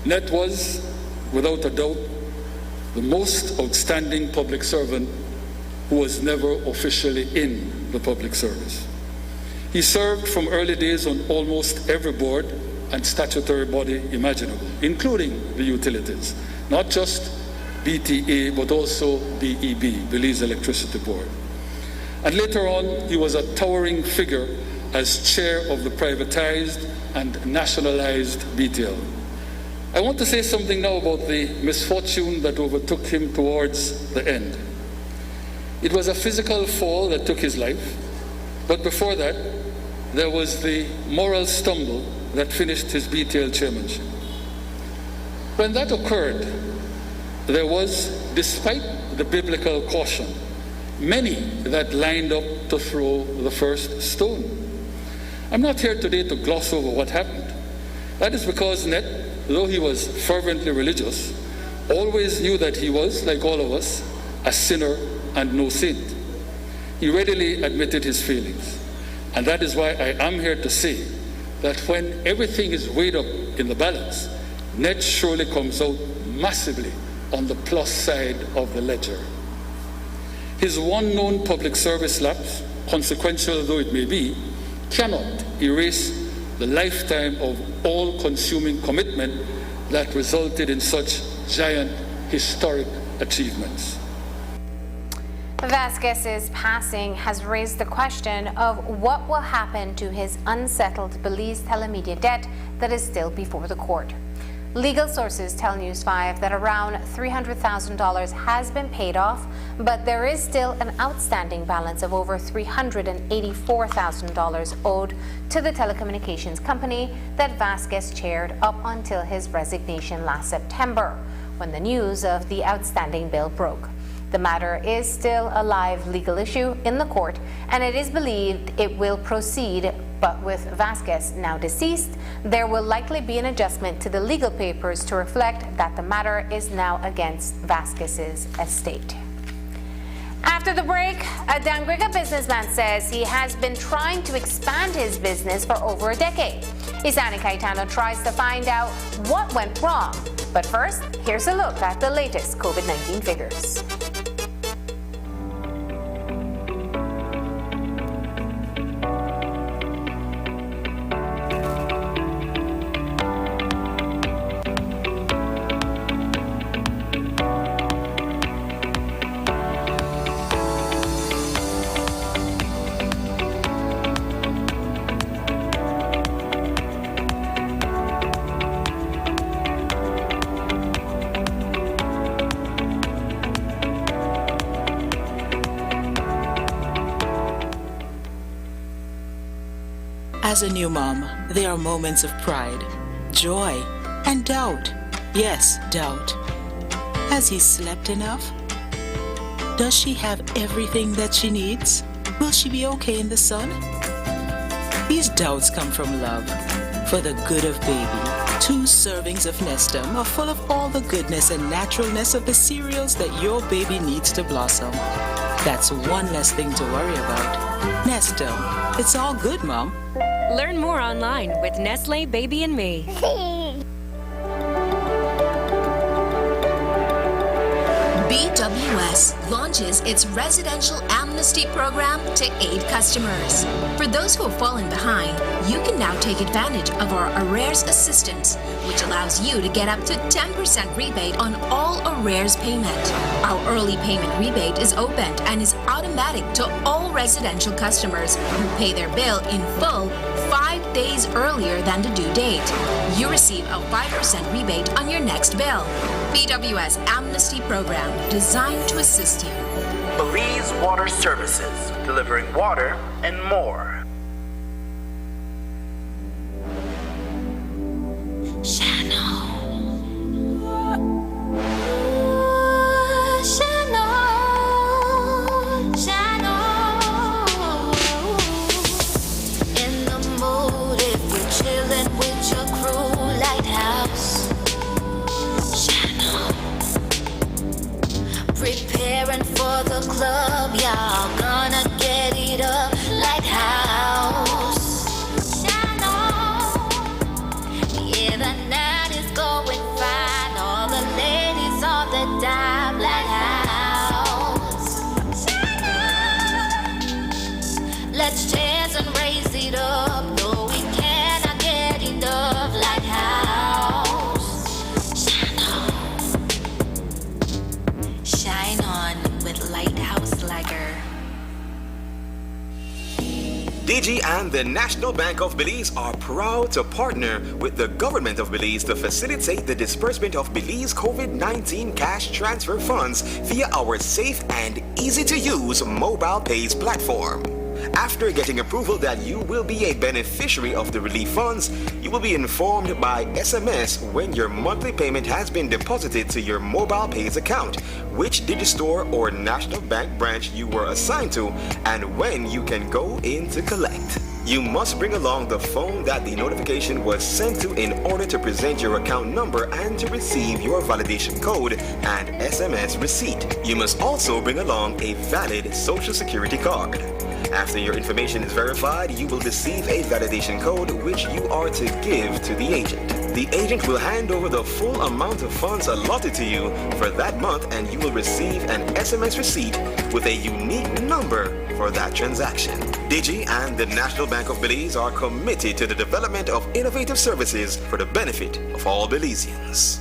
Net was, without a doubt, the most outstanding public servant who was never officially in the public service. He served from early days on almost every board and statutory body imaginable, including the utilities, not just BTA, but also BEB, Belize Electricity Board. And later on, he was a towering figure as chair of the privatized and nationalized BTL. I want to say something now about the misfortune that overtook him towards the end. It was a physical fall that took his life, but before that, there was the moral stumble that finished his BTL chairmanship. When that occurred, there was, despite the biblical caution, many that lined up to throw the first stone. I'm not here today to gloss over what happened. That is because Net, though he was fervently religious, always knew that he was, like all of us, a sinner and no saint. He readily admitted his failings. And that is why I am here to say that when everything is weighed up in the balance, Net surely comes out massively on the plus side of the ledger. His one known public service lapse, consequential though it may be, cannot erase the lifetime of all-consuming commitment that resulted in such giant historic achievements. Vasquez's passing has raised the question of what will happen to his unsettled Belize telemedia debt that is still before the court. Legal sources tell News 5 that around $300,000 has been paid off, but there is still an outstanding balance of over $384,000 owed to the telecommunications company that Vasquez chaired up until his resignation last September, when the news of the outstanding bill broke. The matter is still a live legal issue in the court, and it is believed it will proceed, but with Vasquez now deceased, there will likely be an adjustment to the legal papers to reflect that the matter is now against Vasquez's estate. After the break, a Dangriga businessman says he has been trying to expand his business for over a decade. Isani Caetano tries to find out what went wrong. But first, here's a look at the latest COVID-19 figures. As a new mom, there are moments of pride, joy, and doubt. Yes, doubt. Has he slept enough? Does she have everything that she needs? Will she be okay in the sun? These doubts come from love, for the good of baby. 2 servings of Nestor are full of all the goodness and naturalness of the cereals that your baby needs to blossom. That's one less thing to worry about. Nestor, it's all good, Mom. Learn more online with Nestle Baby and Me. BWS launches its residential amnesty program to aid customers. For those who have fallen behind, you can now take advantage of our arrears assistance, which allows you to get up to 10% rebate on all arrears payment. Our early payment rebate is opened and is automatic to all residential customers who pay their bill in full 5 days earlier than the due date. You receive a 5% rebate on your next bill. BWS Amnesty Program, designed to assist you. Belize Water Services, delivering water and more. Preparing for the club, y'all gonna get it up. Lighthouse, shine on. Yeah, the night is going fine. All the ladies on the dime. Lighthouse, shine on. Let's chance and raise it up. No, we cannot get enough. Lighthouse, shine on. Shine on with Lighthouse Lager. DG and the National Bank of Belize are proud to partner with the government of Belize to facilitate the disbursement of Belize COVID-19 cash transfer funds via our safe and easy-to-use mobile pays platform. After getting approval that you will be a beneficiary of the relief funds, you will be informed by SMS when your monthly payment has been deposited to your mobile pays account, which Digistore or National Bank branch you were assigned to, and when you can go in to collect. You must bring along the phone that the notification was sent to in order to present your account number and to receive your validation code and SMS receipt. You must also bring along a valid Social Security card. After your information is verified, you will receive a validation code which you are to give to the agent. The agent will hand over the full amount of funds allotted to you for that month, and you will receive an SMS receipt with a unique number for that transaction. Digi and the National Bank of Belize are committed to the development of innovative services for the benefit of all Belizeans.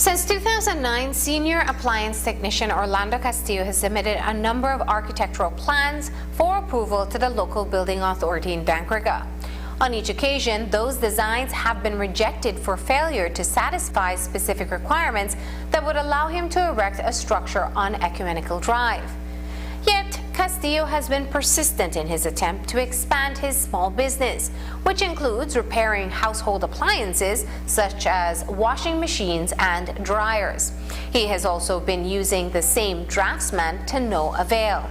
Since 2009, senior appliance technician Orlando Castillo has submitted a number of architectural plans for approval to the local building authority in Dankriga. On each occasion, those designs have been rejected for failure to satisfy specific requirements that would allow him to erect a structure on Ecumenical Drive. Yet, Castillo has been persistent in his attempt to expand his small business, which includes repairing household appliances such as washing machines and dryers. He has also been using the same draftsman to no avail.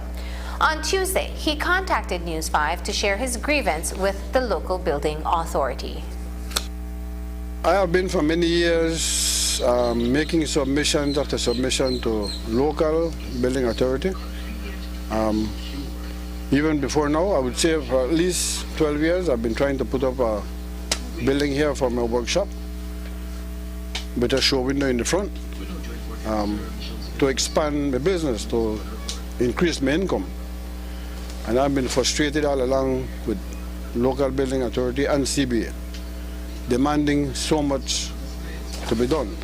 On Tuesday, he contacted News 5 to share his grievance with the local building authority. I have been for many years making submissions after submission to local building authority. Even before now, I would say for at least 12 years, I've been trying to put up a building here for my workshop with a show window in the front to expand my business, to increase my income. And I've been frustrated all along with local building authority and CBA, demanding so much to be done.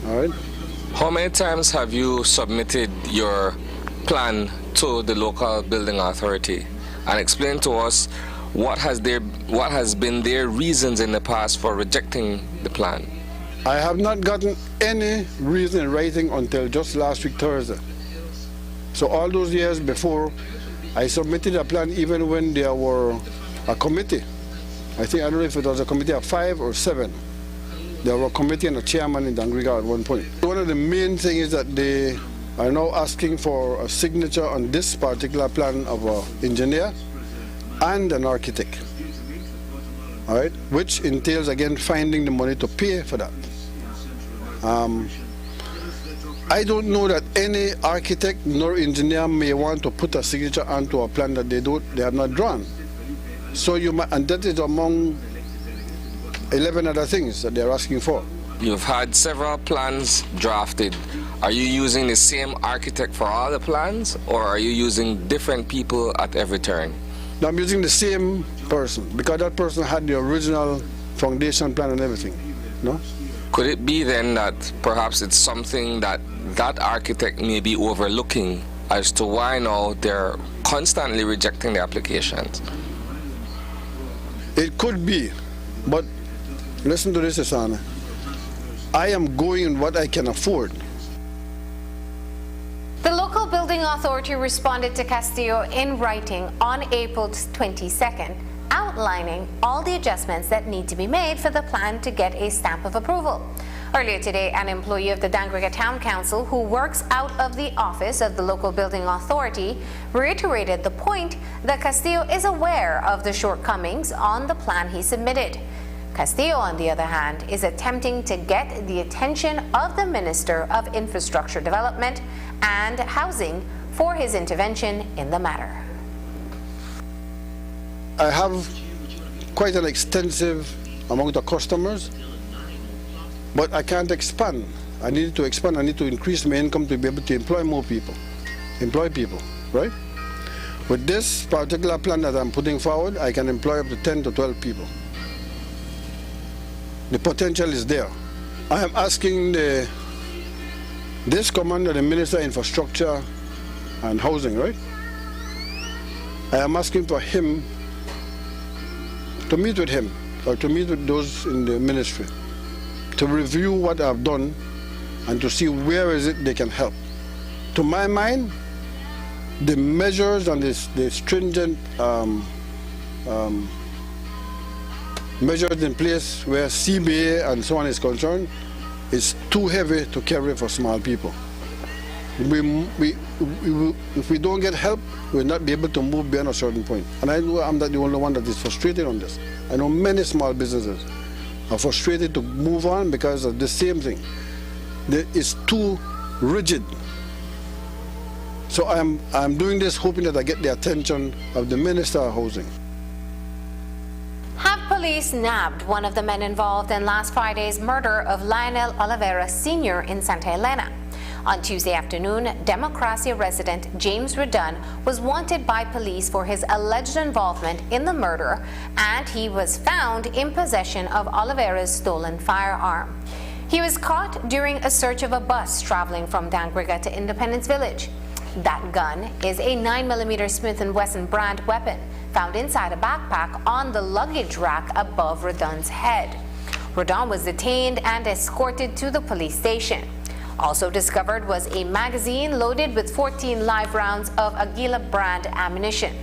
All right? How many times have you submitted your plan to the local building authority, and explain to us what has been their reasons in the past for rejecting the plan? I have not gotten any reason in writing until just last week Thursday. So all those years before, I submitted a plan even when there were a committee. I don't know if it was a committee of 5 or 7. There were a committee and a chairman in Dankriga at one point. One of the main things is that they are now asking for a signature on this particular plan of an engineer and an architect, all right, which entails again finding the money to pay for that. I don't know that any architect nor engineer may want to put a signature onto a plan that they have not drawn. So and that is among 11 other things that they're asking for. You've had several plans drafted. Are you using the same architect for all the plans, or are you using different people at every turn? No, I'm using the same person because that person had the original foundation plan and everything. No? Could it be then that perhaps it's something that that architect may be overlooking as to why now they're constantly rejecting the applications? It could be, but listen to this, Asana. I am going in what I can afford. The local building authority responded to Castillo in writing on April 22nd, outlining all the adjustments that need to be made for the plan to get a stamp of approval. Earlier today, an employee of the Dankriga Town Council who works out of the office of the local building authority reiterated the point that Castillo is aware of the shortcomings on the plan he submitted. Castillo, on the other hand, is attempting to get the attention of the Minister of Infrastructure Development and Housing for his intervention in the matter. I have quite an extensive amount of customers, but I can't expand. I need to expand. I need to increase my income to be able to employ more people, right? With this particular plan that I'm putting forward, I can employ up to 10 to 12 people. The potential is there. I am asking this commander, the Minister of Infrastructure and Housing, right? I am asking for him to meet with him or to meet with those in the ministry to review what I've done and to see where is it they can help. To my mind, the measures and the stringent measures in place where CBA and so on is concerned is too heavy to carry for small people. If we don't get help, we'll not be able to move beyond a certain point. And I know I'm not the only one that is frustrated on this. I know many small businesses are frustrated to move on because of the same thing. It's too rigid. So I'm doing this hoping that I get the attention of the Minister of Housing. Have police nabbed one of the men involved in last Friday's murder of Lionel Oliveira Sr. in Santa Elena. On Tuesday afternoon, Democracia resident James Redun was wanted by police for his alleged involvement in the murder, and he was found in possession of Oliveira's stolen firearm. He was caught during a search of a bus traveling from Dangriga to Independence Village. That gun is a 9mm Smith & Wesson brand weapon found inside a backpack on the luggage rack above Rodon's head. Rodon was detained and escorted to the police station. Also discovered was a magazine loaded with 14 live rounds of Aguila brand ammunition.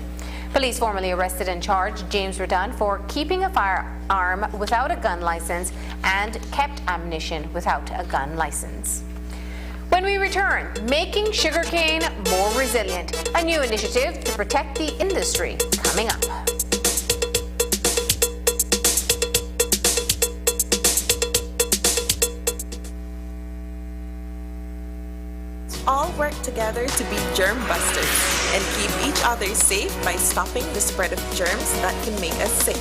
Police formally arrested and charged James Rodon for keeping a firearm without a gun license and kept ammunition without a gun license. When we return, making sugarcane more resilient, a new initiative to protect the industry coming up. All work together to be germ busters and keep each other safe by stopping the spread of germs that can make us sick.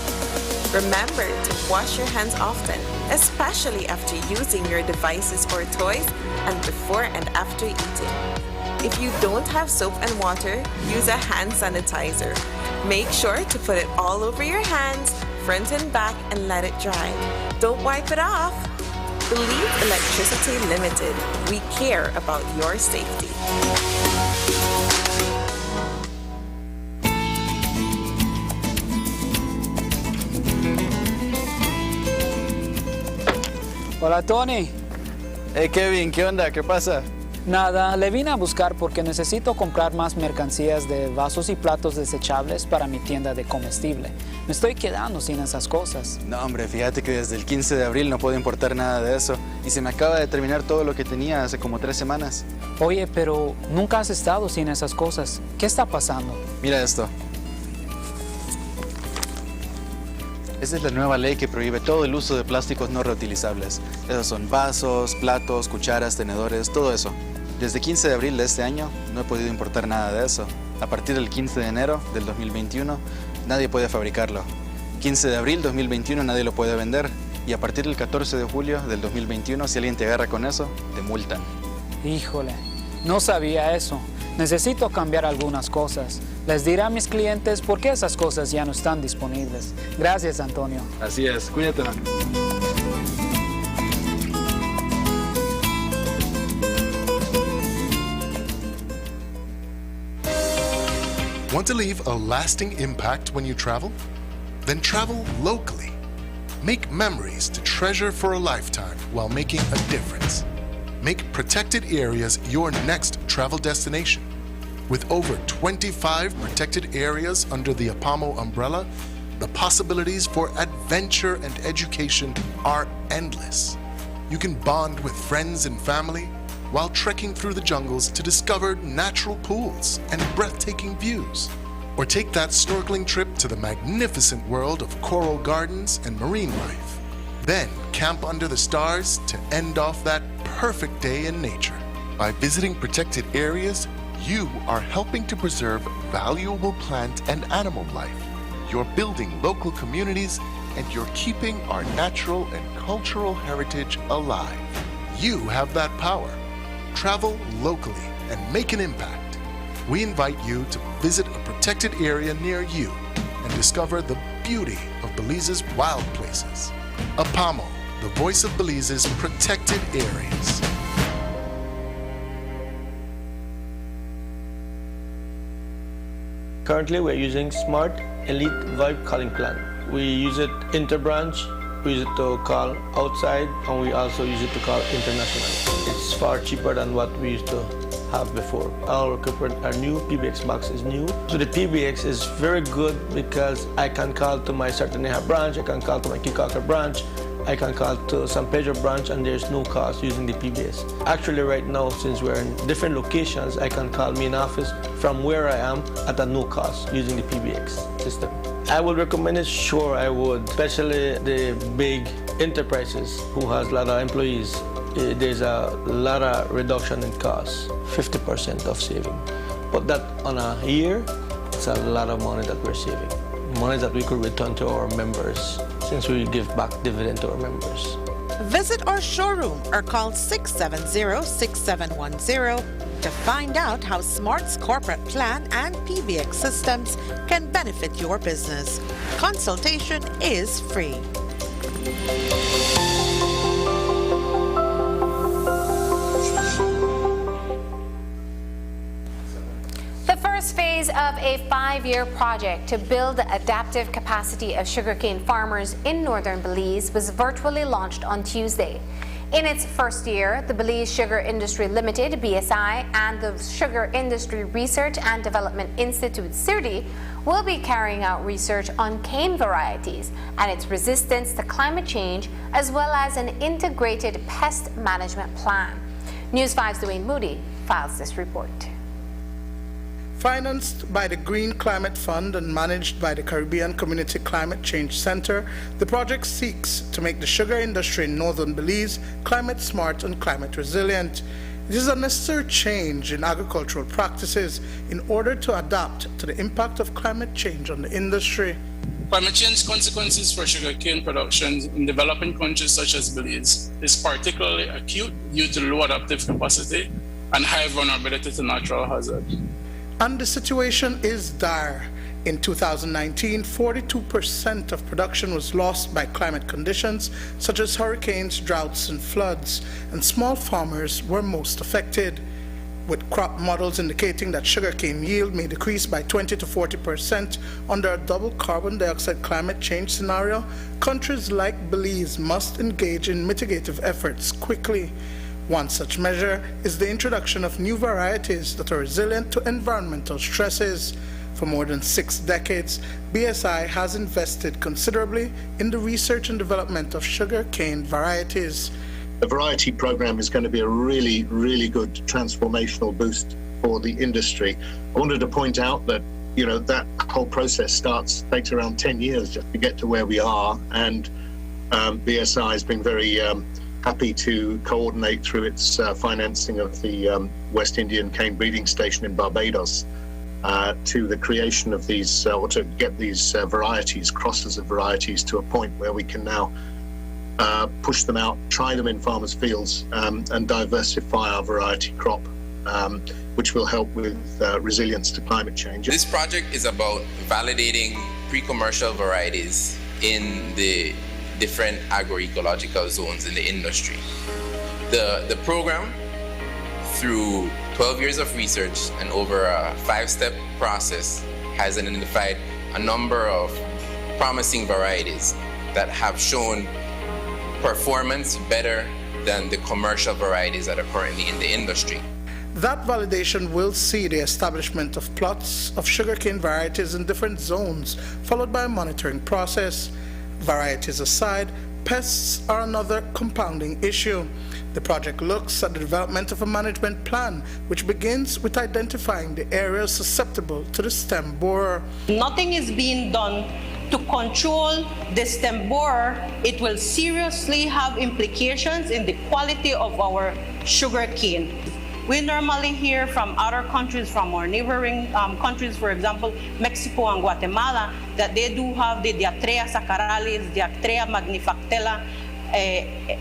Remember to wash your hands often, especially after using your devices or toys and before and after eating. If you don't have soap and water, use a hand sanitizer. Make sure to put it all over your hands, front and back, and let it dry. Don't wipe it off. Believe Electricity Limited. We care about your safety. Hola, Tony. Hey, Kevin, ¿qué onda? ¿Qué pasa? Nada, le vine a buscar porque necesito comprar más mercancías de vasos y platos desechables para mi tienda de comestible. Me estoy quedando sin esas cosas. No, hombre, fíjate que desde el 15 de abril no puedo importar nada de eso. Y se me acaba de terminar todo lo que tenía hace como 3 semanas. Oye, pero nunca has estado sin esas cosas. ¿Qué está pasando? Mira esto. Esa es la nueva ley que prohíbe todo el uso de plásticos no reutilizables. Esos son vasos, platos, cucharas, tenedores, todo eso. Desde 15 de abril de este año no he podido importar nada de eso. A partir del 15 de enero del 2021 nadie puede fabricarlo. 15 de abril 2021 nadie lo puede vender. Y a partir del 14 de julio del 2021 si alguien te agarra con eso, te multan. Híjole, no sabía eso. Necesito cambiar algunas cosas. Les diré a mis clientes por qué esas cosas ya no están disponibles. Gracias, Antonio. Así es, cuídate. Want to leave a lasting impact when you travel? Then travel locally. Make memories to treasure for a lifetime while making a difference. Make protected areas your next travel destination. With over 25 protected areas under the APAMO umbrella, the possibilities for adventure and education are endless. You can bond with friends and family while trekking through the jungles to discover natural pools and breathtaking views. Or take that snorkeling trip to the magnificent world of coral gardens and marine life. Then camp under the stars to end off that perfect day in nature. By visiting protected areas, you are helping to preserve valuable plant and animal life. You're building local communities and you're keeping our natural and cultural heritage alive. You have that power. Travel locally and make an impact. We invite you to visit a protected area near you and discover the beauty of Belize's wild places. APAMO, the voice of Belize's protected areas. Currently, we're using Smart Elite Vibe calling plan. We use it interbranch, we use it to call outside, and we also use it to call international. It's far cheaper than what we used to have before. Our equipment are new, PBX box is new. So the PBX is very good because I can call to my Sartaneja branch, I can call to my Kikaka branch, I can call to San Pedro branch, and there's no cost using the PBS. Actually right now, since we're in different locations, I can call me in office from where I am at a no cost using the PBX system. I would recommend it, sure I would, especially the big enterprises who has a lot of employees. There's a lot of reduction in costs, 50% of saving. But that on a year, it's a lot of money that we're saving. Money that we could return to our members, since we give back dividend to our members. Visit our showroom or call 670-6710 to find out how Smart's corporate plan and PBX systems can benefit your business. Consultation is free. first phase of a 5-year project to build the adaptive capacity of sugarcane farmers in northern Belize was virtually launched on Tuesday. In its first year, the Belize Sugar Industry Limited, BSI, and the Sugar Industry Research and Development Institute, SIRDI, will be carrying out research on cane varieties and its resistance to climate change, as well as an integrated pest management plan. News 5's Dwayne Moody files this report. Financed by the Green Climate Fund and managed by the Caribbean Community Climate Change Center, the project seeks to make the sugar industry in northern Belize climate smart and climate resilient. It is a necessary change in agricultural practices in order to adapt to the impact of climate change on the industry. Climate change consequences for sugarcane production in developing countries such as Belize is particularly acute due to low adaptive capacity and high vulnerability to natural hazards. And the situation is dire. In 2019, 42% of production was lost by climate conditions such as hurricanes, droughts, and floods, and small farmers were most affected. With crop models indicating that sugarcane yield may decrease by 20 to 40% under a double carbon dioxide climate change scenario, countries like Belize must engage in mitigative efforts quickly. One such measure is the introduction of new varieties that are resilient to environmental stresses. For more than 6 decades, BSI has invested considerably in the research and development of sugarcane varieties. The variety program is going to be a really, really good transformational boost for the industry. I wanted to point out that, that whole process takes around 10 years just to get to where we are, and BSI has been very happy to coordinate through its financing of the West Indian cane breeding station in Barbados to the creation of these, or to get these varieties, crosses of varieties, to a point where we can now push them out, try them in farmers' fields, and diversify our variety crop, which will help with resilience to climate change. This project is about validating pre-commercial varieties in the different agroecological zones in the industry. The program, through 12 years of research and over a 5-step process, has identified a number of promising varieties that have shown performance better than the commercial varieties that are currently in the industry. That validation will see the establishment of plots of sugarcane varieties in different zones, followed by a monitoring process. Varieties aside, pests are another compounding issue. The project looks at the development of a management plan, which begins with identifying the areas susceptible to the stem borer. Nothing is being done to control the stem borer. It will seriously have implications in the quality of our sugarcane. We normally hear from other countries, from our neighboring countries, for example, Mexico and Guatemala, that they do have the Diatrea saccharalis, Diatrea magnifactella,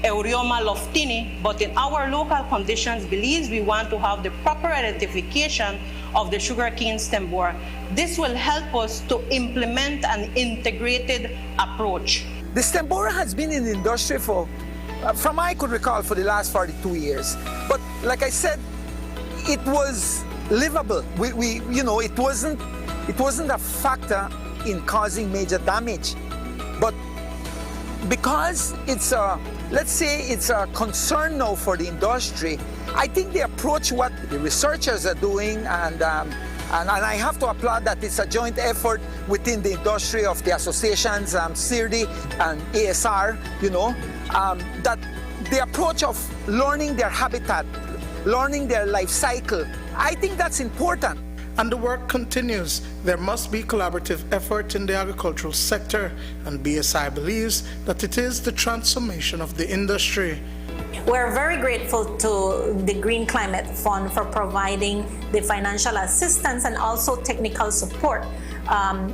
Euryoma loftini, but in our local conditions, Belize, we want to have the proper identification of the sugarcane stem borer. This will help us to implement an integrated approach. The stem borer has been in the industry for, from I could recall, for the last 42 years. But like I said, it was livable. It wasn't a factor in causing major damage. But because it's a concern now for the industry, I think they approach what the researchers are doing, and I have to applaud that it's a joint effort within the industry of the associations, SIRDI and ASR, that the approach of learning their habitat, learning their life cycle, I think that's important. And the work continues. There must be collaborative effort in the agricultural sector, and BSI believes that it is the transformation of the industry. We're very grateful to the Green Climate Fund for providing the financial assistance and also technical support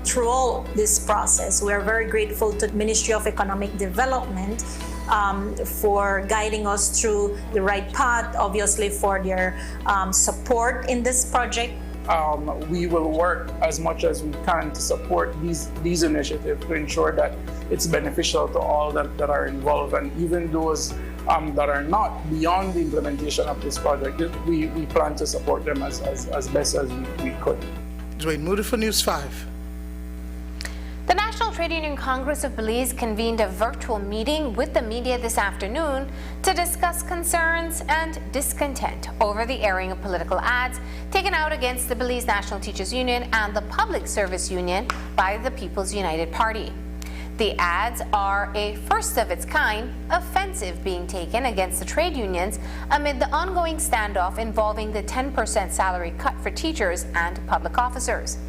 through this process. We're very grateful to the Ministry of Economic Development for guiding us through the right path, obviously for their support in this project. We will work as much as we can to support these initiatives to ensure that it's beneficial to all that are involved, and even those that are not beyond the implementation of this project, we plan to support them as best as we could. Dwayne Moody for News 5. The National Trade Union Congress of Belize convened a virtual meeting with the media this afternoon to discuss concerns and discontent over the airing of political ads taken out against the Belize National Teachers Union and the Public Service Union by the People's United Party. The ads are a first of its kind offensive being taken against the trade unions amid the ongoing standoff involving the 10% salary cut for teachers and public officers.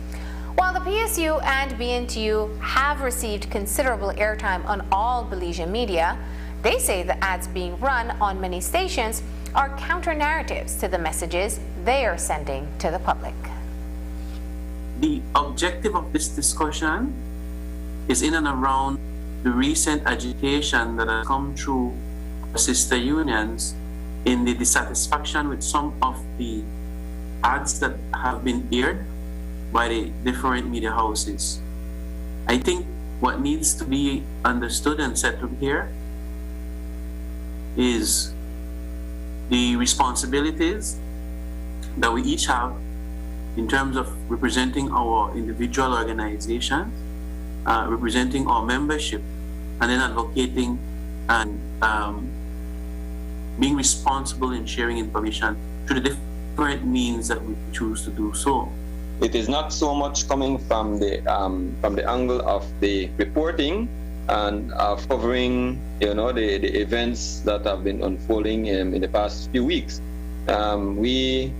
While the PSU and BNTU have received considerable airtime on all Belizean media, they say the ads being run on many stations are counter-narratives to the messages they are sending to the public. The objective of this discussion is in and around the recent agitation that has come through sister unions in the dissatisfaction with some of the ads that have been aired by the different media houses. I think what needs to be understood and settled here is the responsibilities that we each have in terms of representing our individual organizations, representing our membership, and then advocating and being responsible in sharing information through the different means that we choose to do so. It is not so much coming from the angle of the reporting and of covering, the events that have been unfolding in the past few weeks. We,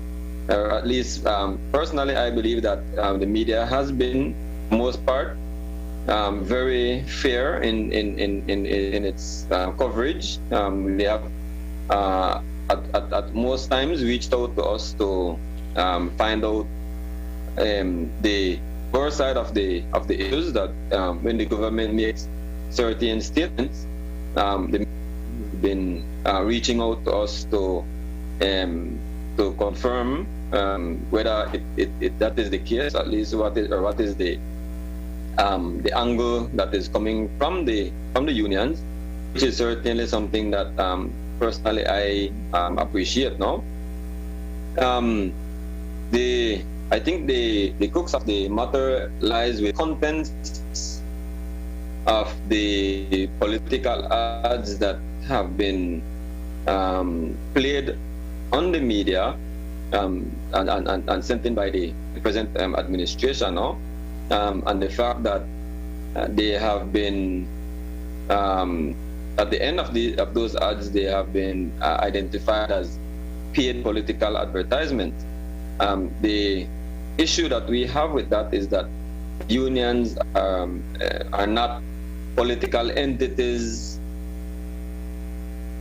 or at least personally, I believe that the media has been, for the most part, very fair in its coverage. They have at most times reached out to us to find out the other side of the issues, that when the government makes certain statements, they've been reaching out to us to confirm whether that is the case, at least what is the angle that is coming from the unions, which is certainly something that personally I appreciate now. I think the crux of the matter lies with contents of the political ads that have been played on the media and sent in by the present administration now, and the fact that they have been at the end of those ads, they have been identified as paid political advertisements. The issue that we have with that is that unions are not political entities.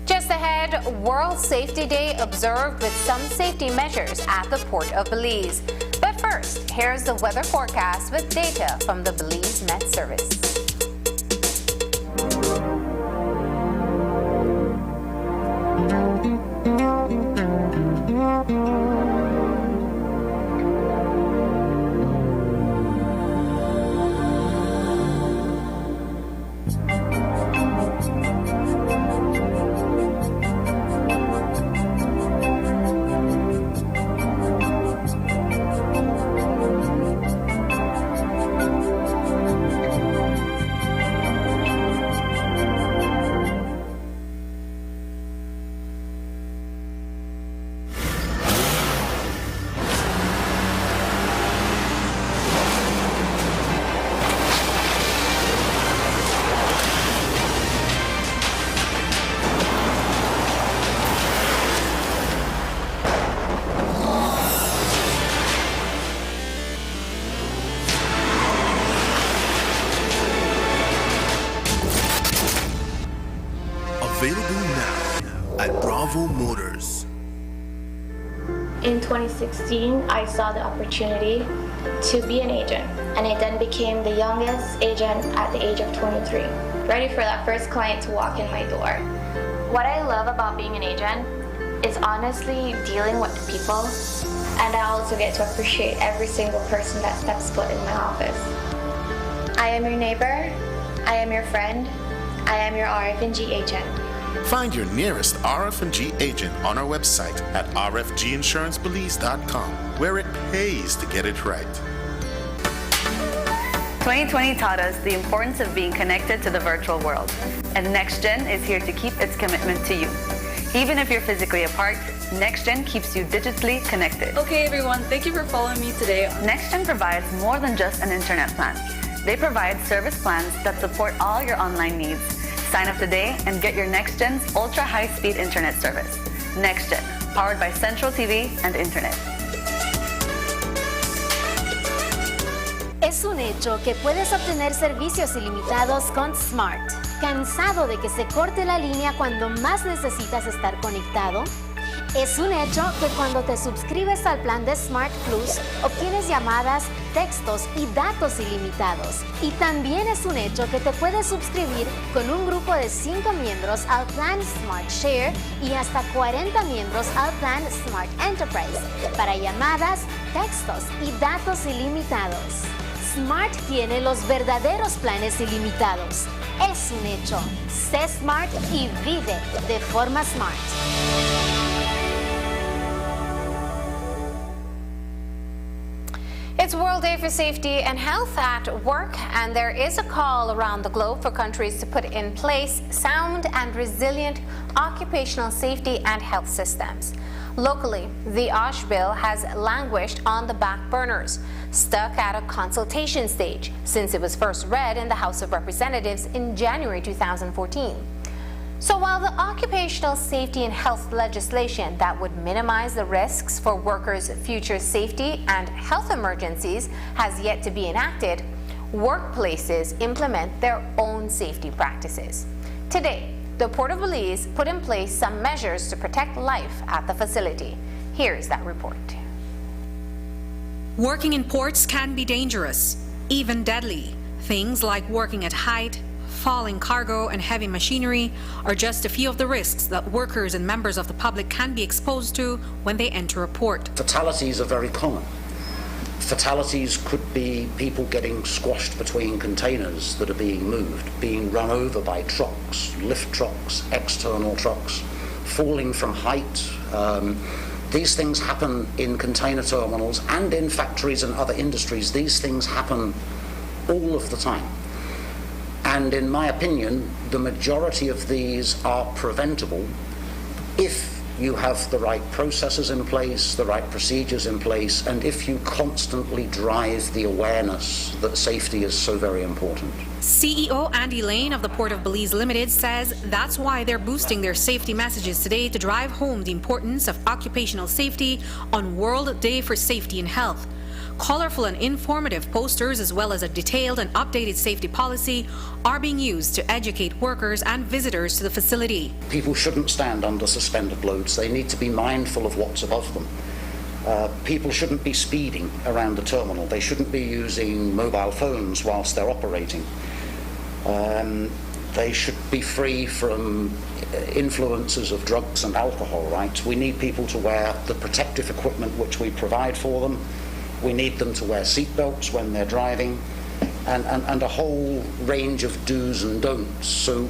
Just ahead, World Safety Day observed with some safety measures at the Port of Belize. But first, here's the weather forecast with data from the Belize Met Service. In 2016, I saw the opportunity to be an agent, and I then became the youngest agent at the age of 23, ready for that first client to walk in my door. What I love about being an agent is honestly dealing with the people, and I also get to appreciate every single person that steps foot in my office. I am your neighbor, I am your friend, I am your RF&G agent. Find your nearest RF&G agent on our website at rfginsuranceBelize.com, where it pays to get it right. 2020 taught us the importance of being connected to the virtual world, and NextGen is here to keep its commitment to you. Even if you're physically apart, NextGen keeps you digitally connected. Okay, everyone, thank you for following me today. NextGen provides more than just an internet plan. They provide service plans that support all your online needs. Sign up today and get your NextGen's ultra high-speed internet service. NextGen, powered by Central TV and Internet. Es un hecho que puedes obtener servicios ilimitados con Smart. ¿Cansado de que se corte la línea cuando más necesitas estar conectado? Es un hecho que cuando te suscribes al plan de Smart Plus, obtienes llamadas, textos y datos ilimitados. Y también es un hecho que te puedes suscribir con un grupo de 5 miembros al plan Smart Share y hasta 40 miembros al plan Smart Enterprise para llamadas, textos y datos ilimitados. Smart tiene los verdaderos planes ilimitados. Es un hecho. Sé Smart y vive de forma Smart. It's World Day for Safety and Health at Work, and there is a call around the globe for countries to put in place sound and resilient occupational safety and health systems. Locally, the OSH bill has languished on the back burners, stuck at a consultation stage since it was first read in the House of Representatives in January 2014. So while the occupational safety and health legislation that would minimize the risks for workers' future safety and health emergencies has yet to be enacted, workplaces implement their own safety practices. Today, the Port of Belize put in place some measures to protect life at the facility. Here's that report. Working in ports can be dangerous, even deadly. Things like working at height, falling cargo and heavy machinery are just a few of the risks that workers and members of the public can be exposed to when they enter a port. Fatalities are very common. Fatalities could be people getting squashed between containers that are being moved, being run over by trucks, lift trucks, external trucks, falling from height. These things happen in container terminals and in factories and other industries. These things happen all of the time. And in my opinion, the majority of these are preventable if you have the right processes in place, the right procedures in place, and if you constantly drive the awareness that safety is so very important. CEO Andy Lane of the Port of Belize Limited says that's why they're boosting their safety messages today to drive home the importance of occupational safety on World Day for Safety and Health. Colorful and informative posters, as well as a detailed and updated safety policy, are being used to educate workers and visitors to the facility. People shouldn't stand under suspended loads. They need to be mindful of what's above them. People shouldn't be speeding around the terminal. They shouldn't be using mobile phones whilst they're operating. They should be free from influences of drugs and alcohol, right? We need people to wear the protective equipment which we provide for them. We need them to wear seatbelts when they're driving, and a whole range of do's and don'ts. So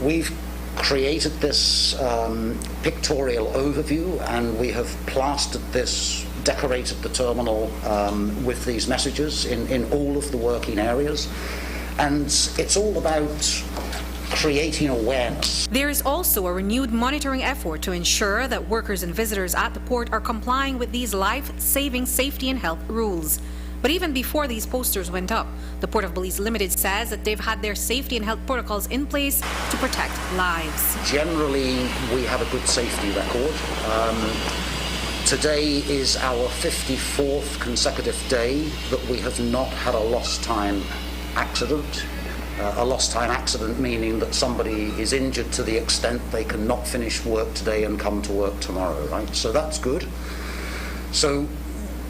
we've created this pictorial overview, and we have plastered this, decorated the terminal with these messages in all of the working areas. And it's all about creating awareness. There is also a renewed monitoring effort to ensure that workers and visitors at the port are complying with these life-saving safety and health rules. But even before these posters went up, the Port of Belize Limited says that they've had their safety and health protocols in place to protect lives. Generally, we have a good safety record. Today is our 54th consecutive day that we have not had a lost time accident. A lost time accident meaning that somebody is injured to the extent they cannot finish work today and come to work tomorrow, right? So that's good. So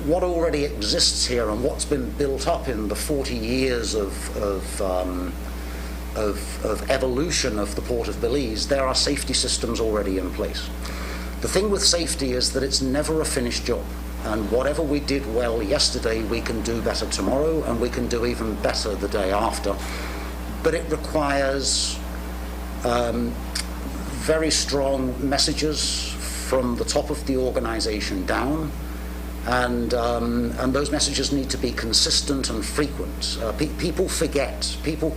what already exists here and what's been built up in the 40 years of evolution of the Port of Belize, there are safety systems already in place. The thing with safety is that it's never a finished job. And whatever we did well yesterday, we can do better tomorrow, and we can do even better the day after. But it requires very strong messages from the top of the organization down, and those messages need to be consistent and frequent. People forget. People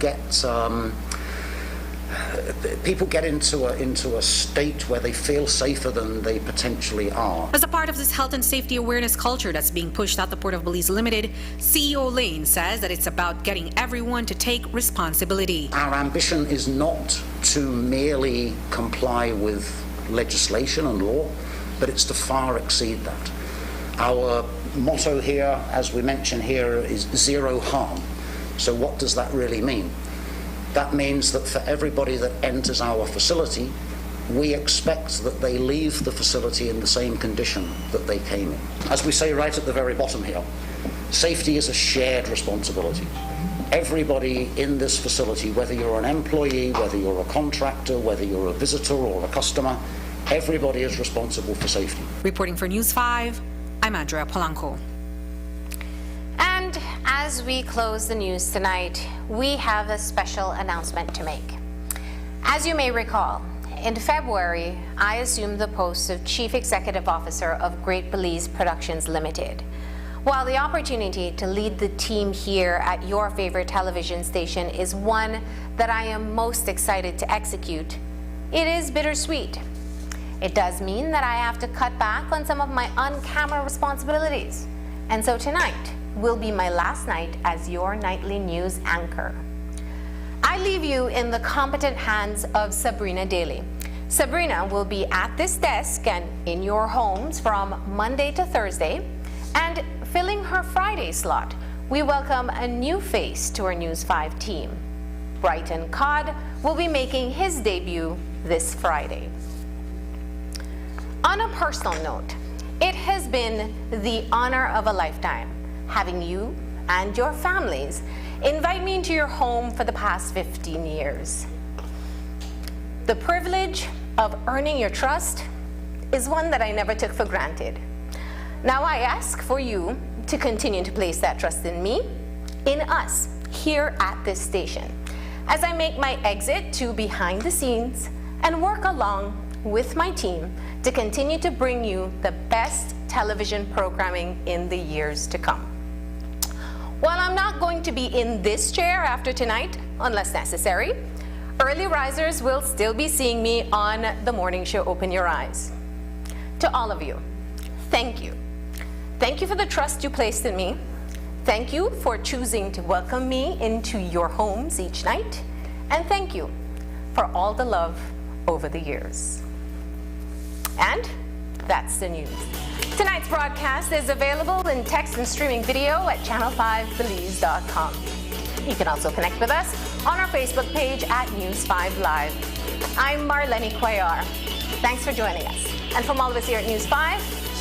get into a state where they feel safer than they potentially are. As a part of this health and safety awareness culture that's being pushed at the Port of Belize Limited, CEO Lane says that it's about getting everyone to take responsibility. Our ambition is not to merely comply with legislation and law, but it's to far exceed that. Our motto here, as we mentioned here, is zero harm. So what does that really mean? That means that for everybody that enters our facility, we expect that they leave the facility in the same condition that they came in. As we say right at the very bottom here, safety is a shared responsibility. Everybody in this facility, whether you're an employee, whether you're a contractor, whether you're a visitor or a customer, everybody is responsible for safety. Reporting for News 5, I'm Andrea Polanco. And as we close the news tonight, we have a special announcement to make. As you may recall, in February, I assumed the post of Chief Executive Officer of Great Belize Productions Limited. While the opportunity to lead the team here at your favorite television station is one that I am most excited to execute, it is bittersweet. It does mean that I have to cut back on some of my on-camera responsibilities. And so tonight will be my last night as your nightly news anchor. I leave you in the competent hands of Sabrina Daly. Sabrina will be at this desk and in your homes from Monday to Thursday, and filling her Friday slot, we welcome a new face to our News 5 team. Brighton Codd will be making his debut this Friday. On a personal note, it has been the honor of a lifetime having you and your families invite me into your home for the past 15 years. The privilege of earning your trust is one that I never took for granted. Now I ask for you to continue to place that trust in me, in us, here at this station, as I make my exit to behind the scenes and work along with my team to continue to bring you the best television programming in the years to come. While I'm not going to be in this chair after tonight, unless necessary, early risers will still be seeing me on the morning show Open Your Eyes. To all of you, thank you. Thank you for the trust you placed in me. Thank you for choosing to welcome me into your homes each night. And thank you for all the love over the years. And that's the news. Tonight's broadcast is available in text and streaming video at channel5belize.com. You can also connect with us on our Facebook page at News 5 Live. I'm Marlene Cuellar. Thanks for joining us. And from all of us here at News 5,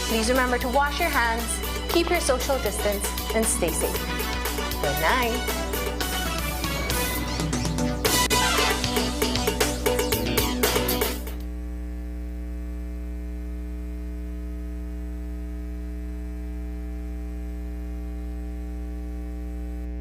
please remember to wash your hands, keep your social distance, and stay safe. Good night.